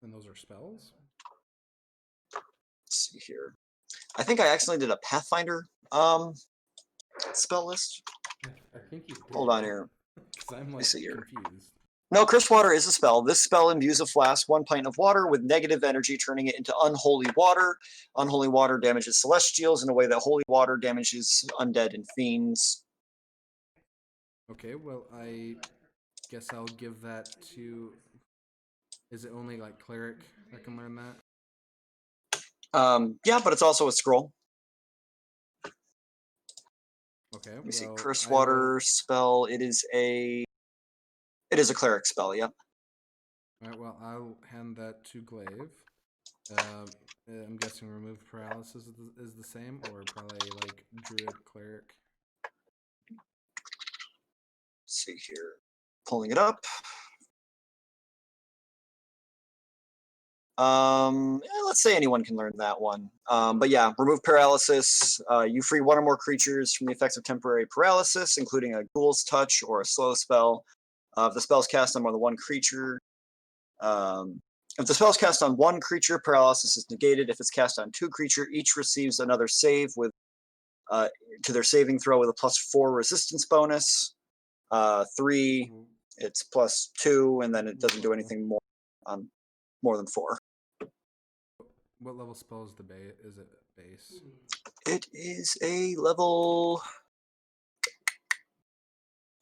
Those are spells. Let's see here. I think I accidentally did a Pathfinder spell list. I think you did. Hold on here. 'Cause I'm me like see here. confused. No, curse water is a spell. This spell imbues a flask 1 pint of water with negative energy, turning it into unholy water. Unholy water damages celestials in a way that holy water damages undead and fiends. Okay, well, I guess I'll give that to. Is it only like cleric that can learn that? Yeah, but it's also a scroll. Okay. Let me see. well, Curse I will- water spell. It is a cleric spell. Yep. All right. Well, I'll hand that to Glaive. I'm guessing remove paralysis is the same, or probably like druid cleric. Let's see here. Pulling it up. Let's say anyone can learn that one. But yeah, remove paralysis. You free one or more creatures from the effects of temporary paralysis, including a ghoul's touch or a slow spell. If the spell's cast on more than one creature, if the spell's cast on one creature, paralysis is negated. If it's cast on two creatures, each receives another save with to their saving throw with a +4 resistance bonus. 3, it's +2, and then it doesn't do anything more on more than 4. What level spell is is it base? It is a level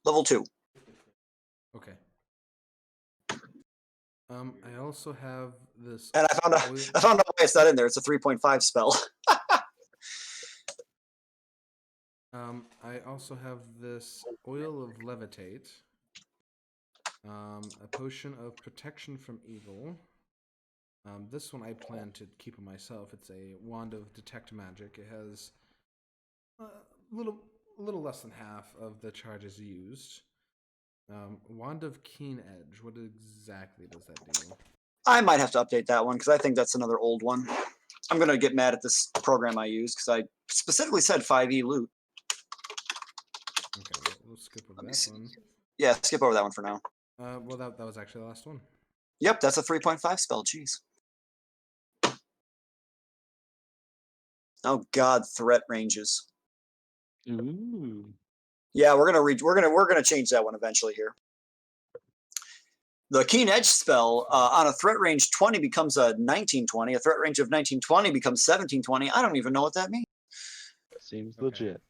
2. Okay. I also have this. And I found out oil- I found out why it's not in there. It's a 3.5 spell. I also have this oil of levitate. A potion of protection from evil. This one I plan to keep it myself. It's a wand of detect magic. It has a little less than half of the charges used. Wand of keen edge. What exactly does that do? I might have to update that one because I think that's another old one. I'm gonna get mad at this program I use because I specifically said 5e loot. Okay, we'll skip over Let me that see. one. Yeah, skip over that one for now. Well, that was actually the last one. Yep, that's a 3.5 spell. Jeez. Oh God, threat ranges. Ooh. Yeah, we're gonna change that one eventually here. The keen edge spell on a threat range 20 becomes a 1920. A threat range of 1920 becomes 1720. I don't even know what that means. Seems Okay. legit.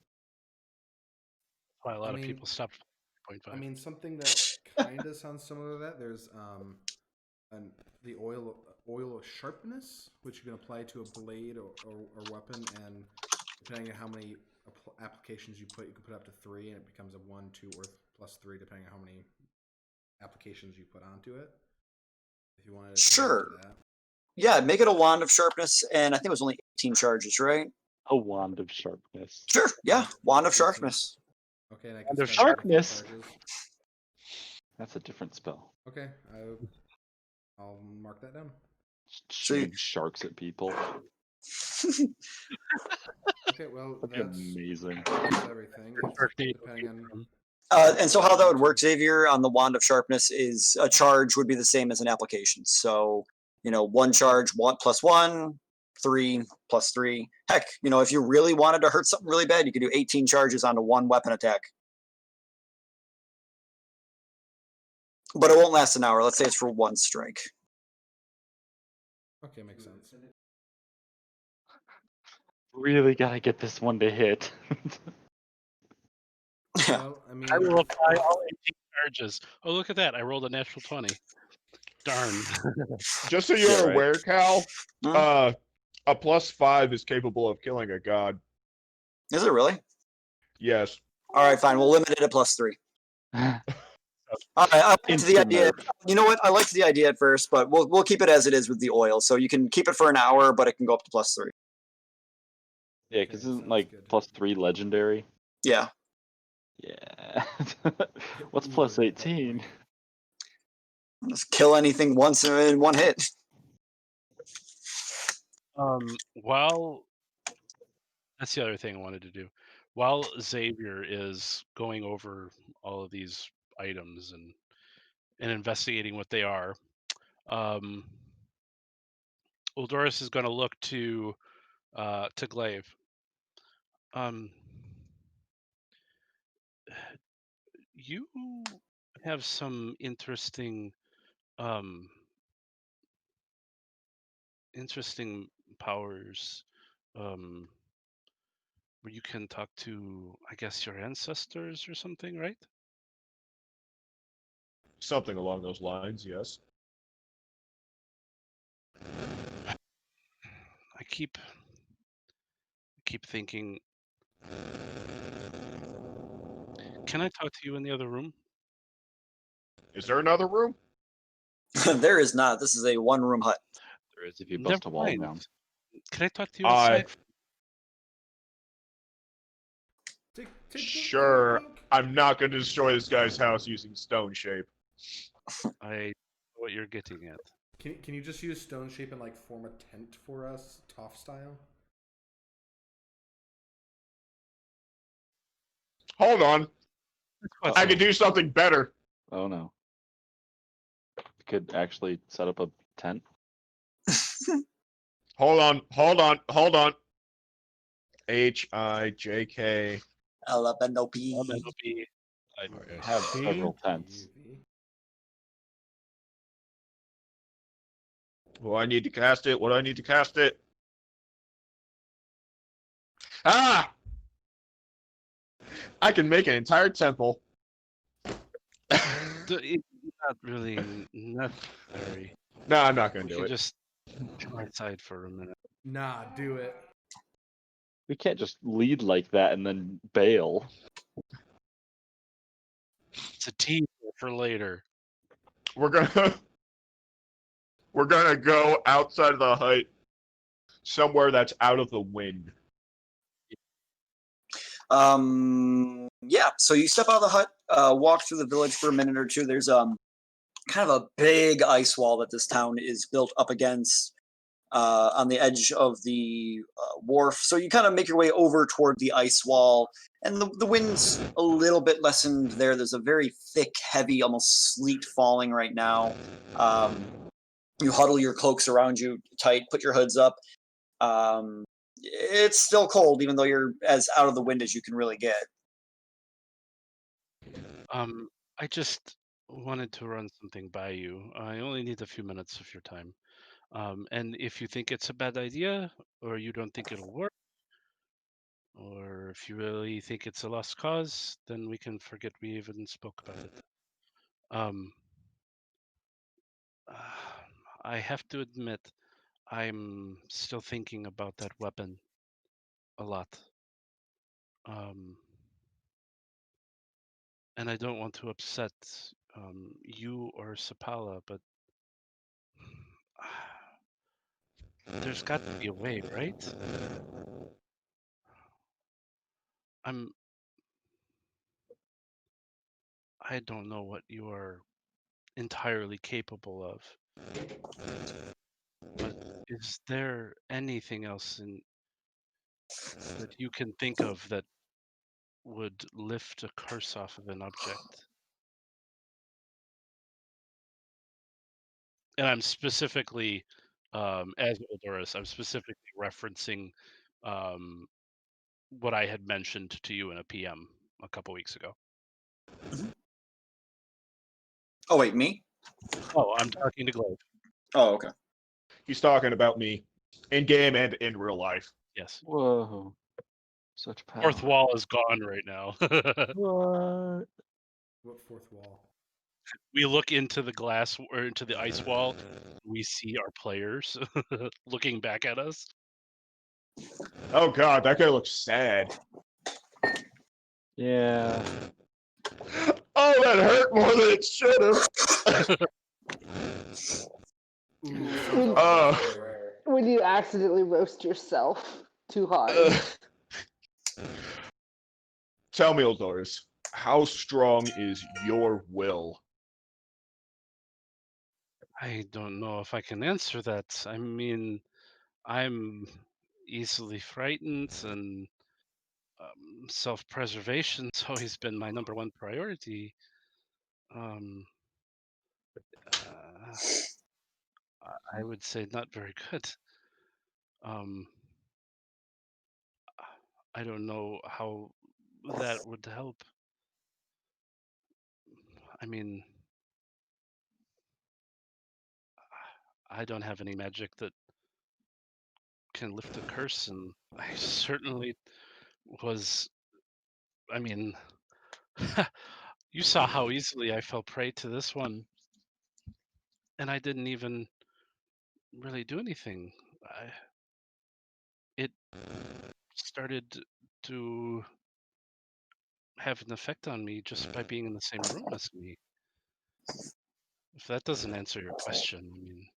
Why a lot of mean- people stopped 0.5. I mean, something that kind of sounds similar to that. There's the oil of sharpness, which you can apply to a blade or weapon, and depending on how many applications you can put up to 3, and it becomes a 1, 2, or +3, depending on how many applications you put onto it. If you wanted to change Sure. to that. Yeah, make it a wand of sharpness, and I think it was only 18 charges, right? A wand of sharpness. Sure. Yeah, wand of 18. sharpness. Okay, and I Wand can of spend up to 4 sharpness? charges. That's a different spell. Okay, I'll mark that down. See- Shooting sharks at people. Okay, well, That'd that's be amazing. everything. Depending on And so how that would work, Xavier, on the wand of sharpness is a charge would be the same as an application. So, 1 charge, 1 + 1, 3 + 3. Heck, if you really wanted to hurt something really bad, you could do 18 charges onto 1 weapon attack. But it won't last an hour. Let's say it's for 1 strike. Okay, makes sense. Really gotta get this one to hit. Well, I mean, I will apply all 18 charges. Oh, look at that. I rolled a natural 20. Darn. Just so Yeah, you're right. aware, Cal, Hmm? a +5 is capable of killing a god. Is it really? Yes. All right, fine. We'll limit it to +3. All right, I liked the Instant idea. nerf. You know what? I liked the idea at first, but we'll keep it as it is with the oil. So you can keep it for an hour, but it can go up to +3. Yeah, Okay, because sounds isn't like good. +3 legendary? Yeah. Yeah. What's Ooh, +18? Just kill anything once in 1 hit. While that's the other thing I wanted to do. While Xavier is going over all of these items and investigating what they are, Uldoris is going to look to Glaive. You have some interesting powers where you can talk to, I guess, your ancestors or something, right? Something along those lines, yes. I keep thinking, can I talk to you in the other room? Is there another room? There is not. This is a 1-room hut. There is if you bust Never a wall mind. down. Can I talk to you outside? Take the Sure. link. I'm not going to destroy this guy's house using stone shape. I know what you're getting at. Can you just use stone shape and form a tent for us, Toph style? Hold on. I could do something better. Oh no. You could actually set up a tent. Hold on. HIJK. LFNOP. That'll be I have several tents. Well, I need to cast it. What do I need to cast it? Ah! I can make an entire temple. It's not really necessary. No, I'm not gonna We do can it. just try side for a minute. Nah, do it. We can't just lead like that and then bail. It's a teaser for later. We're gonna we're gonna go outside of the hut, somewhere that's out of the wind. Yeah, so you step out of the hut, walk through the village for a minute or two. There's kind of a big ice wall that this town is built up against on the edge of the wharf. So you kind of make your way over toward the ice wall, and the wind's a little bit lessened there. There's a very thick, heavy, almost sleet falling right now. You huddle your cloaks around you tight, put your hoods up. It's still cold, even though you're as out of the wind as you can really get. I just wanted to run something by you. I only need a few minutes of your time. And if you think it's a bad idea, or you don't think it'll work, or if you really think it's a lost cause, then we can forget we even spoke about it. Um, I have to admit, I'm still thinking about that weapon a lot. And I don't want to upset you or Sapala, but there's got to be a way, right? I don't know what you are entirely capable of, but is there anything else that you can think of that would lift a curse off of an object? And I'm specifically, as Oldoris, I'm specifically referencing what I had mentioned to you in a PM a couple weeks ago. Oh wait, me? Oh, I'm talking to Glaive. Oh, okay. He's talking about me, in game and in real life. Yes. Whoa. Such power. Fourth wall is gone right now. What? What fourth wall? We look into the glass or into the ice wall. We see our players looking back at us. Oh god, that guy looks sad. Yeah. Oh, that hurt more than it should have. When you accidentally roast yourself too hard. Tell me, Oldoris, how strong is your will? I don't know if I can answer that. I mean, I'm easily frightened, and self-preservation's always been my number one priority. I would say not very good. I don't know how that would help. I mean, I don't have any magic that can lift a curse, and I certainly was. I mean, you saw how easily I fell prey to this one, and I didn't even really do anything. It started to have an effect on me just by being in the same room as me. If that doesn't answer your question, I mean,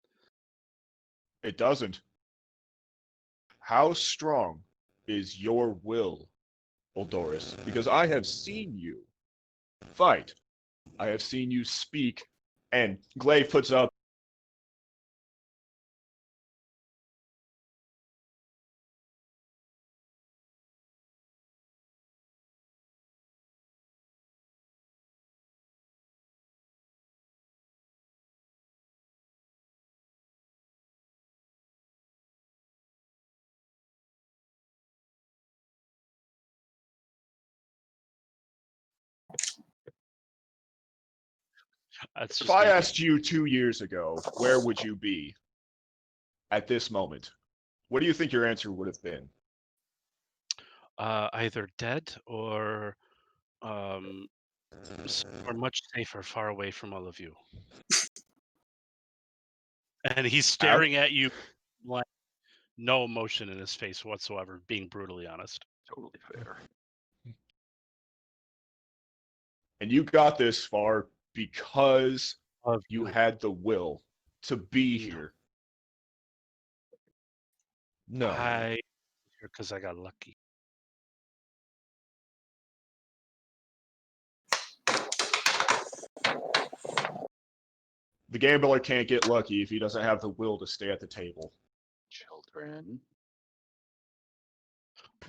It doesn't. How strong is your will, Oldoris? Because I have seen you fight. I have seen you speak, and Glaive puts up. that's If just I me. asked you 2 years ago, where would you be at this moment? What do you think your answer would have been? Either dead or We're much safer far away from all of you. And he's staring at you like no emotion in his face whatsoever, being brutally honest. Totally fair. And you got this far because Of you had the will to be No. here. No. Because I got lucky. The gambler can't get lucky if he doesn't have the will to stay at the table. Children.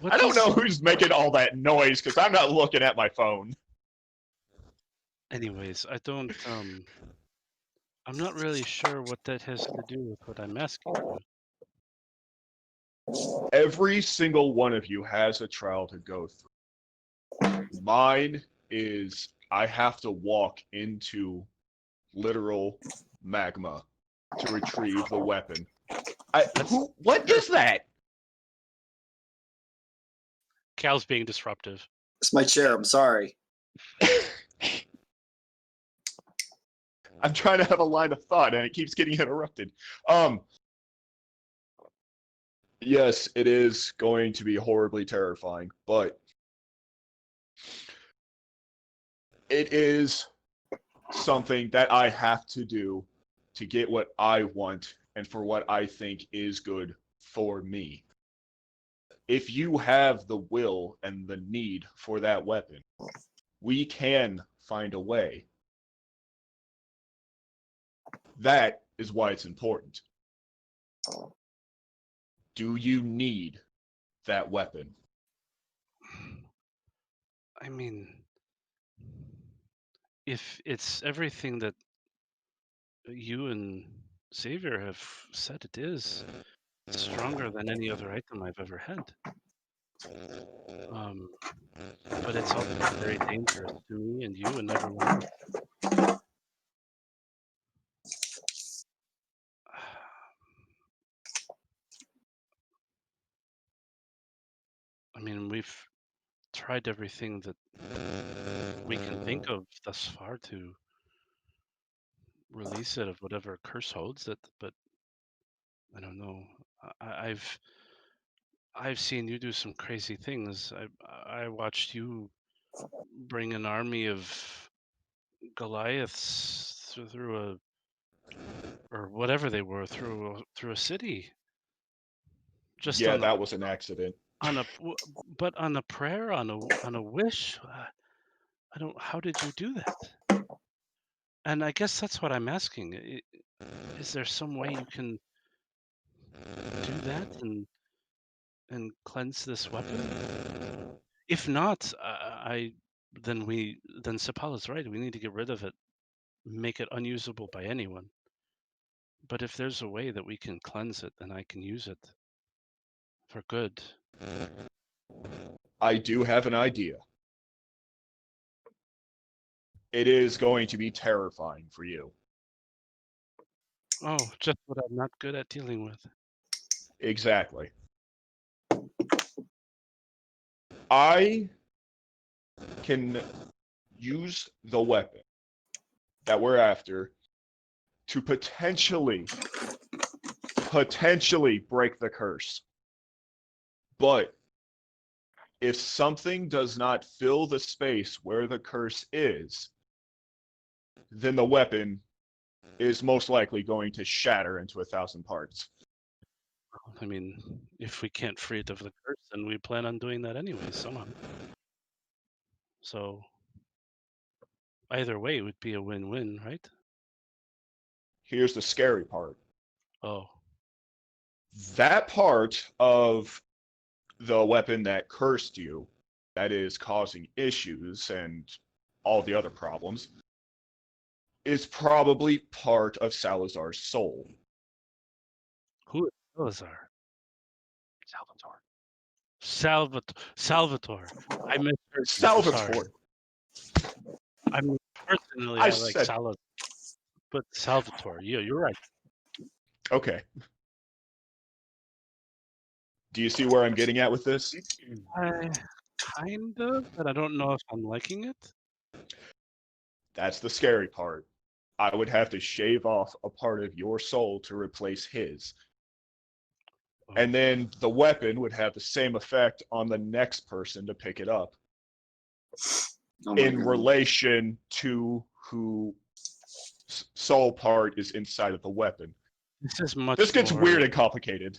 What I don't does- know who's making all that noise because I'm not looking at my phone. Anyways, I don't. I'm not really sure what that has to do with what I'm asking you. Every single one of you has a trial to go through. Mine is I have to walk into literal magma to retrieve the weapon. What is that? Cal's being disruptive. It's my chair. I'm sorry. I'm trying to have a line of thought and it keeps getting interrupted. Yes, it is going to be horribly terrifying, but it is something that I have to do to get what I want and for what I think is good for me. If you have the will and the need for that weapon, we can find a way. That is why it's important. Do you need that weapon? I mean, if it's everything that you and Xavier have said it is, it's stronger than any other item I've ever had. But it's also very dangerous to me and you and everyone else. I mean, we've tried everything that we can think of thus far to release it of whatever curse holds it, but I don't know. I've seen you do some crazy things. I watched you bring an army of Goliaths through a or whatever they were through a city. Just Yeah, on that was an accident. but on a prayer, on a wish. I don't. How did you do that? And I guess that's what I'm asking. Is there some way you can do that and cleanse this weapon? If not, then Sapala's right. We need to get rid of it, make it unusable by anyone. But if there's a way that we can cleanse it, then I can use it for good. I do have an idea. It is going to be terrifying for you. Oh, just what I'm not good at dealing with. Exactly. I can use the weapon that we're after to potentially break the curse. But if something does not fill the space where the curse is, then the weapon is most likely going to shatter into 1,000 parts. I mean, if we can't free it of the curse, then we plan on doing that anyway, somehow. So, either way, it would be a win-win, right? Here's the scary part. Oh. That part of the weapon that cursed you, that is causing issues and all the other problems, is probably part of Salazar's soul. Who is Salazar? Salvatore. I misheard. Salvatore. I mean, personally, I I like said- Salazar. But Salvatore, yeah, you're right. Okay. Do you see where I'm getting at with this? Kind of, but I don't know if I'm liking it. That's the scary part. I would have to shave off a part of your soul to replace his. And then the weapon would have the same effect on the next person to pick it up Oh my in God. relation to who soul part is inside of the weapon. This is much. This gets more, weird and complicated.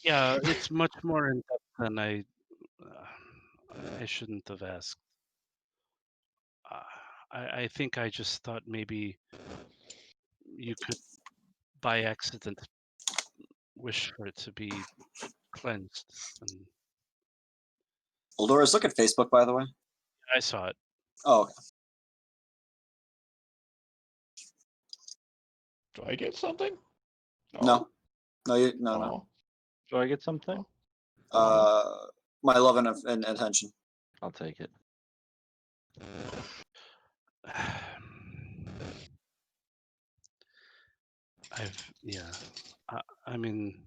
Yeah, it's much more in depth than I shouldn't have asked. I think I just thought maybe you could, by accident, wish for it to be cleansed. And Eldorus, look at Facebook, by the way. I saw it. Oh, okay. Do I get something? No. No, no. Oh. Do I get something? My love and attention. I'll take it. I mean,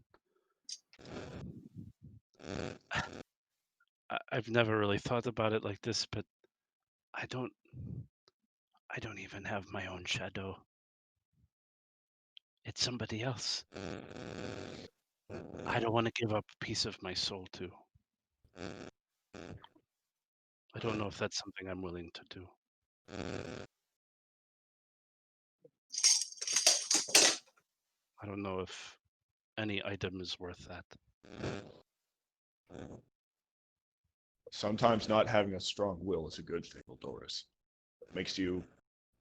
I've never really thought about it like this, but I don't even have my own shadow. It's somebody else. I don't want to give up a piece of my soul to. I don't know if that's something I'm willing to do. I don't know if any item is worth that. Sometimes not having a strong will is a good thing, Eldorus. It makes you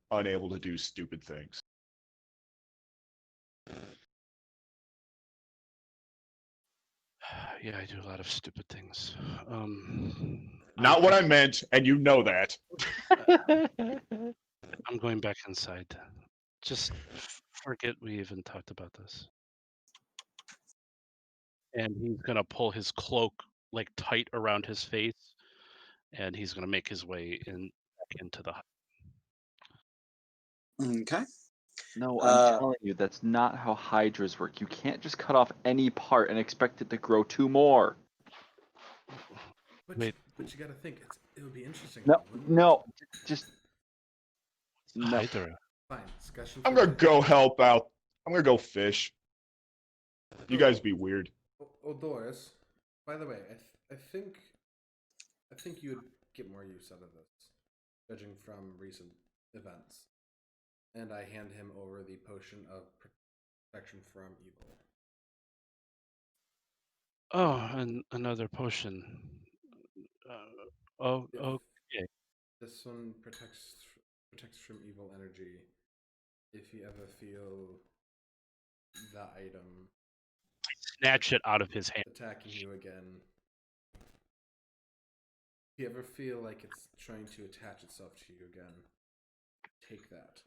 unable to do stupid things. Yeah, I do a lot of stupid things. Not what I meant, and you know that. I'm going back inside. Just forget we even talked about this. And he's gonna pull his cloak like tight around his face, and he's gonna make his way back into the hut. Okay. No, I'm telling you, that's not how hydras work. You can't just cut off any part and expect it to grow 2 more. But Wait. but you got to think it would be interesting. No, wouldn't it? no, just no. Hydra. Fine discussion. I'm for gonna later. go help out. I'm gonna go fish. You guys be weird. Doris, by the way, I think you would get more use out of this, judging from recent events. And I hand him over the potion of protection from evil. Oh, and another potion. Oh, If okay. This one protects from evil energy. If you ever feel the item Snatch it out of his hand. attacking you again, if you ever feel like it's trying to attach itself to you again, take that.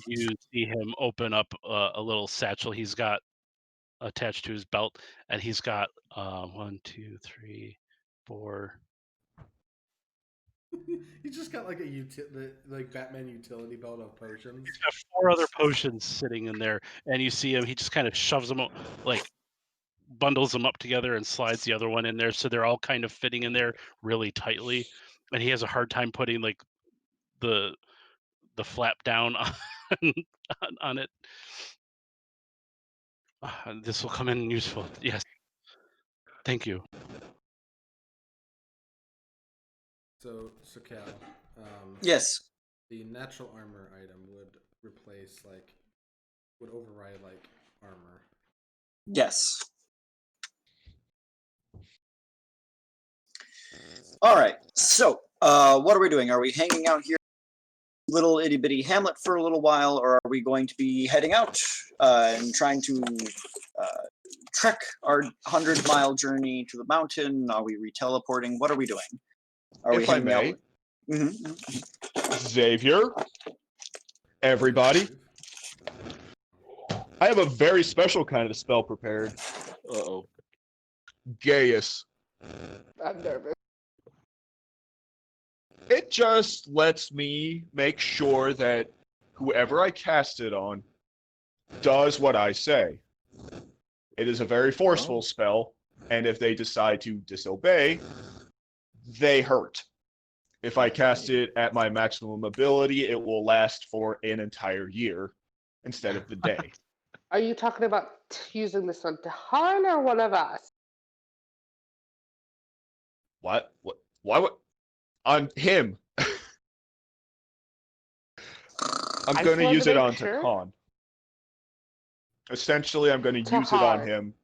You see him open up a little satchel he's got attached to his belt, and he's got 1, 2, 3, 4. He just got like like Batman utility belt of potions. He's got 4 other potions sitting in there, and you see him. He just kind of shoves them, like bundles them up together, and slides the other one in there, so they're all kind of fitting in there really tightly. And he has a hard time putting like the flap down on it. This will come in useful. Yes. Thank you. So Cal, Yes. the natural armor item would override like armor. Yes. All right. So, what are we doing? Are we hanging out here, little itty bitty hamlet, for a little while, or are we going to be heading out and trying to trek our 100-mile journey to the mountain? Are we re-teleporting? What are we doing? Are we If I hanging out? may, Mm-hmm. Xavier, everybody, I have a very special kind of spell prepared. Uh-oh. Gaius. I'm nervous. It just lets me make sure that whoever I cast it on does what I say. It is a very forceful spell, and if they decide to disobey, they hurt. If I cast it at my maximum ability, it will last for an entire year instead of the day. Are you talking about using this on Tahan or one of us? What? What? Why would on him? I'm I going to just use wanted it to on make sure. Takan. Essentially, I'm going to use it on Tahar. him.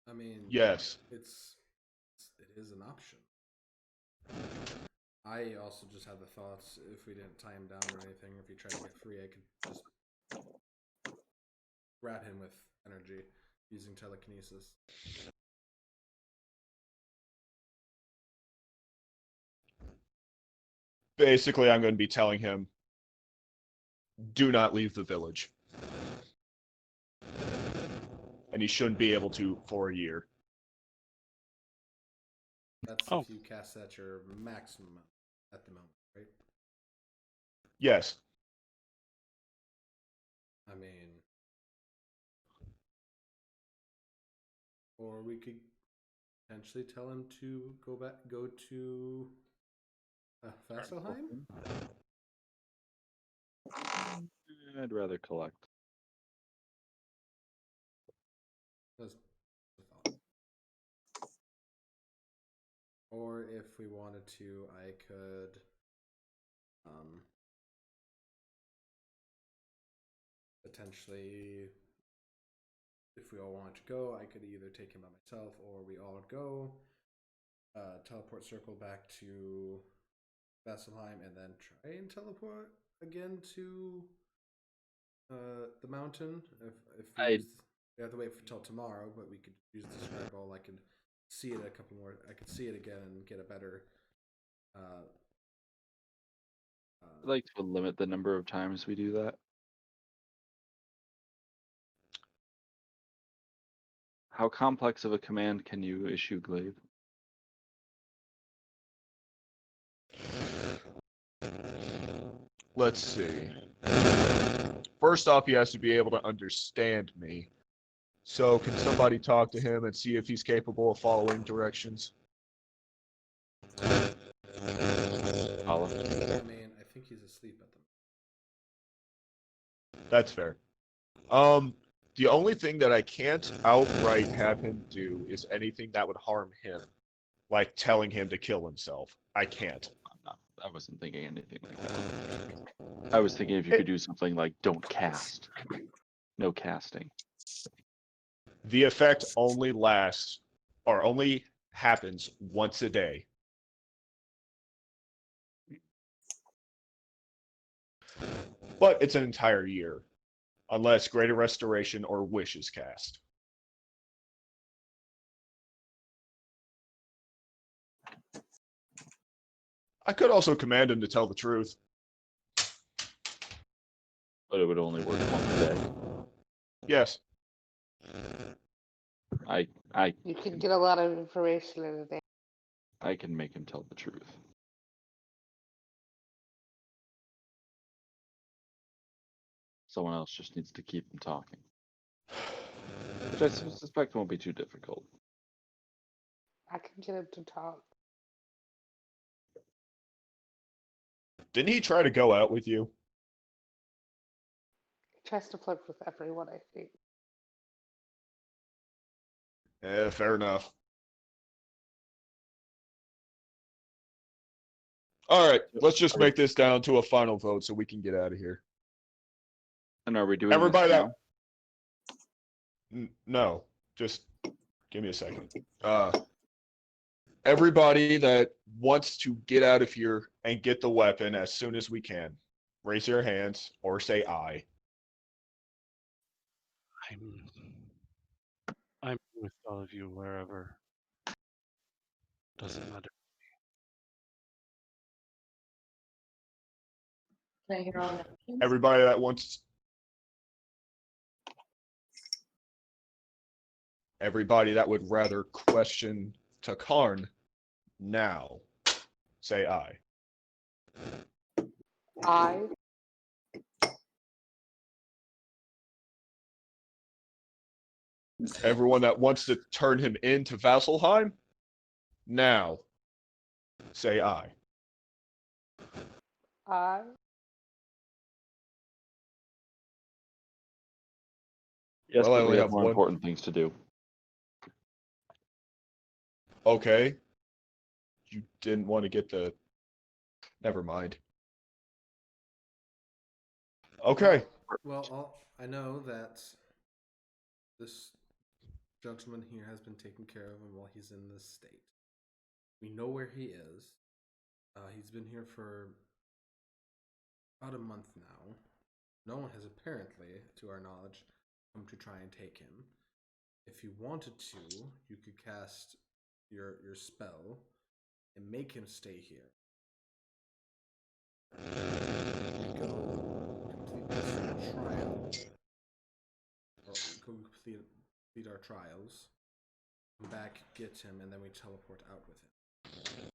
I mean, Yes. it is an option. I also just had the thoughts if we didn't tie him down or anything, if he tried to get free, I could just grab him with energy using telekinesis. Basically, I'm going to be telling him, do not leave the village. And he shouldn't be able to for a year. That's Oh. if you cast at your maximum at the moment, right? Yes. I mean, or we could potentially tell him to go to Vasselheim. I'd rather collect. That's the thought. Or if we wanted to, I could potentially, if we all wanted to go, I could either take him by myself or we all go, teleport circle back to Vasselheim and then try and teleport again to the mountain. If we have to wait till tomorrow, but we could use the scrabble. I could see it a couple more. I could see it again and get a better. I'd like to limit the number of times we do that. How complex of a command can you issue, Glaive? Let's see. First off, he has to be able to understand me. So can somebody talk to him and see if he's capable of following directions? Paula? I mean, I think he's asleep at the moment. That's fair. The only thing that I can't outright have him do is anything that would harm him, like telling him to kill himself. I can't. No, I wasn't thinking anything like that. I was thinking if you could do something like don't cast. No casting. The effect only lasts, or only happens once a day. But it's an entire year, unless Greater Restoration or Wish is cast. I could also command him to tell the truth. But it would only work once a day. Yes. You can get a lot of information in a day. I can make him tell the truth. Someone else just needs to keep him talking. Which I suspect won't be too difficult. I can get him to talk. Didn't he try to go out with you? He tries to flirt with everyone, I think. Fair enough. All right, let's just make this down to a final vote so we can get out of here. And are we doing Everybody this that now? no, just give me a second. Everybody that wants to get out of here and get the weapon as soon as we can, raise your hands or say aye. I'm with all of you wherever. Doesn't matter. Can I hear all the options? Everybody that wants. Everybody that would rather question Takarn now, say aye. I Everyone that wants to turn him into Vasselheim, now say aye. Yes, Well, I but we only have have more one. important things to do. Okay. You didn't want to get the. Never mind. Okay. Well, I know that this gentleman here has been taking care of him while he's in this state. We know where he is. He's been here for about a month now. No one has apparently, to our knowledge, come to try and take him. If you wanted to, you could cast your spell and make him stay here. We go complete this trial, or complete our trials, come back, get him, and then we teleport out with him.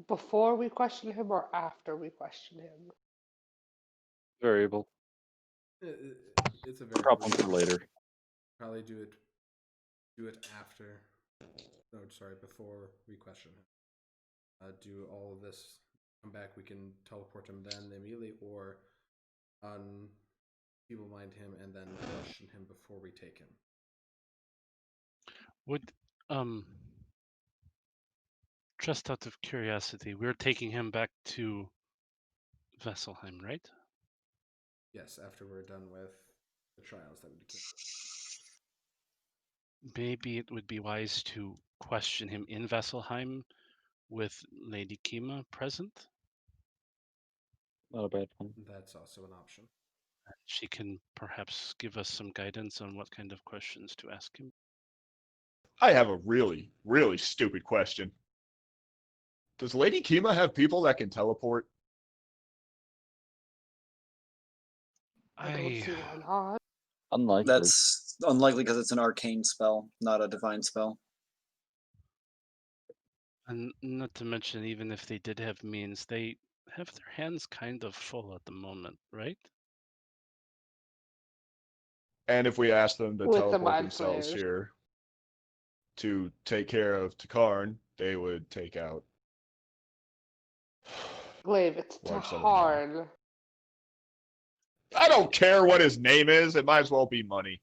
Before we question him or after we question him? Variable. It's a very Problem for later. Probably do it after. No, sorry, before we question him. Do all of this. Come back. We can teleport him then immediately, or people mind him and then question him before we take him. Would just out of curiosity, we're taking him back to Vesselheim, right? Yes, after we're done with the trials that we do. Maybe it would be wise to question him in Vesselheim with Lady Kima present. Not a bad one. That's also an option. She can perhaps give us some guidance on what kind of questions to ask him. I have a really, really stupid question. Does Lady Kima have people that can teleport? I don't see why not. Unlikely. That's unlikely because it's an arcane spell, not a divine spell. And not to mention, even if they did have means, they have their hands kind of full at the moment, right? And if we ask them to With the teleport mind themselves flayers. here to take care of Takarn, they would take out. Glaive, it's Large sum of Taharn. I don't care what his name is. It might as well be money.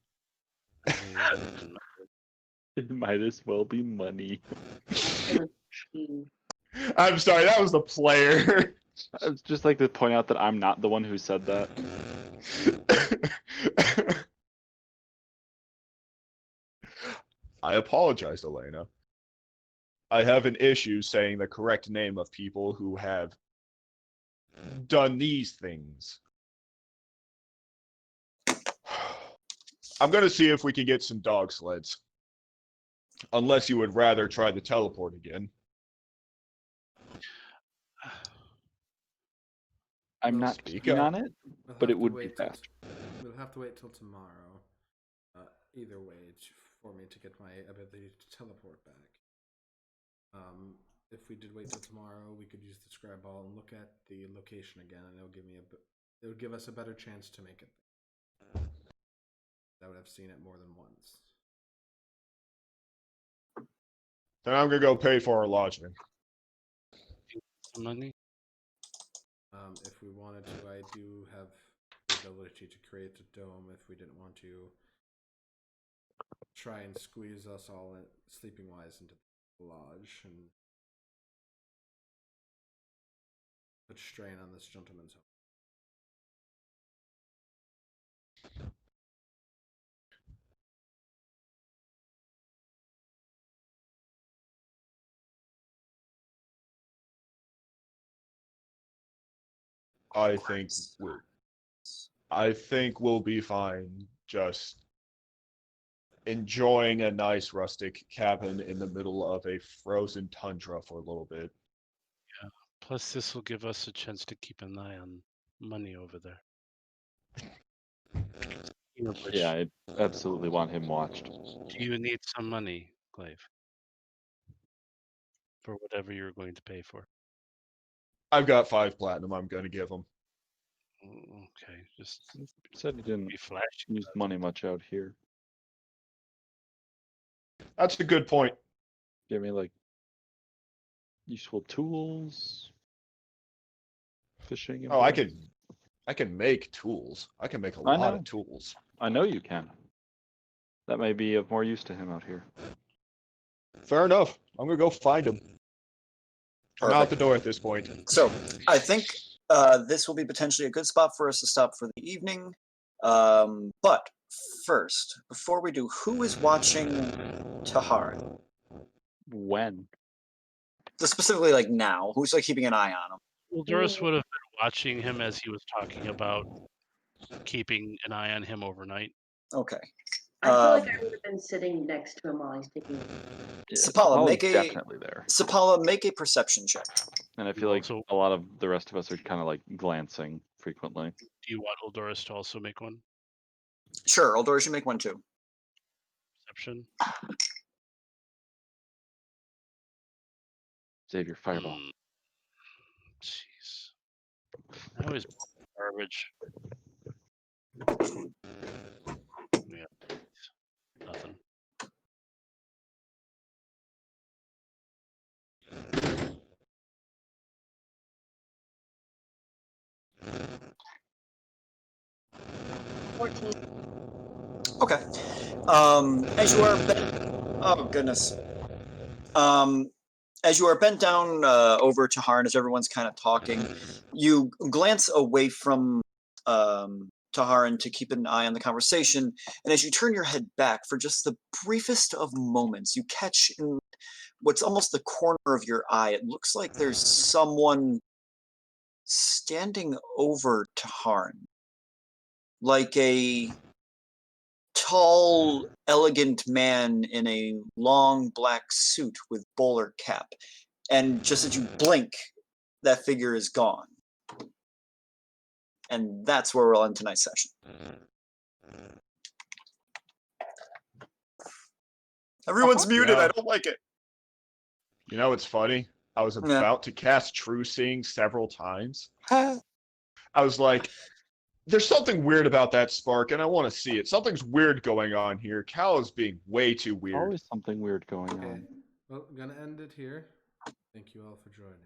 It might as well be money. I'm sorry, that was the player. I would just like to point out that I'm not the one who said that. I apologize, Elena. I have an issue saying the correct name of people who have done these things. I'm going to see if we can get some dog sleds. Unless you would rather try the teleport again. I'm not Speak keen up. on it, We'll but have it to would be wait till faster. We'll have to wait till tomorrow. Either way, for me to get my ability to teleport back. If we did wait till tomorrow, we could use the scribe ball and look at the location again, and it would give us a better chance to make it. I would have seen it more than once. Then I'm going to go pay for our lodging. Money? If we wanted to, I do have the ability to create a dome if we didn't want to try and squeeze us all sleeping wise into the lodge and put strain on this gentleman's home. I think we'll be fine just enjoying a nice rustic cabin in the middle of a frozen tundra for a little bit. Yeah. Plus, this will give us a chance to keep an eye on money over there. Yeah, I absolutely want him watched. Do you need some money, Glaive? For whatever you're going to pay for. I've got 5 platinum I'm going to give him. Okay, just Said he didn't be flashy. use money much out here. That's a good point. Give me like useful tools. Fishing. Oh, I implements. can make tools. I can make a I lot know. of tools. I know you can. That may be of more use to him out here. Fair enough. I'm gonna go find him. I'm out the Perfect. door at this point. So I think this will be potentially a good spot for us to stop for the evening. But first, before we do, who is watching Taharin? When? Specifically, like now, who's like keeping an eye on him? Well, Doris would have been watching him as he was talking about keeping an eye on him overnight. Okay. I feel like I would have been sitting next to him while he's taking. Yeah, Sapala, Sapala's make a- definitely there. Sapala, make a perception check. And I feel like Also- a lot of the rest of us are kind of like glancing frequently. Do you want Uldoris to also make one? Sure, Eldor, you make one too. Perception. Xavier, fireball. Hmm. Jeez. I always garbage. Yeah. Nothing. Okay. As you are oh goodness. As you are bent down over to Taharin, as everyone's kind of talking, you glance away from Taharin to keep an eye on the conversation, and as you turn your head back for just the briefest of moments, you catch in what's almost the corner of your eye. It looks like there's someone standing over Taharin, like a tall, elegant man in a long black suit with bowler cap. And just as you blink, that figure is gone. And that's where we'll end tonight's session. Everyone's muted. Yeah. I don't like it. You know what's funny? I was Yeah. about to cast True Seeing several times. I was like, there's something weird about that spark, and I want to see it. Something's weird going on here. Cal is being way too weird. Always something weird going Okay. on. Well, I'm gonna end it here. Thank you all for joining.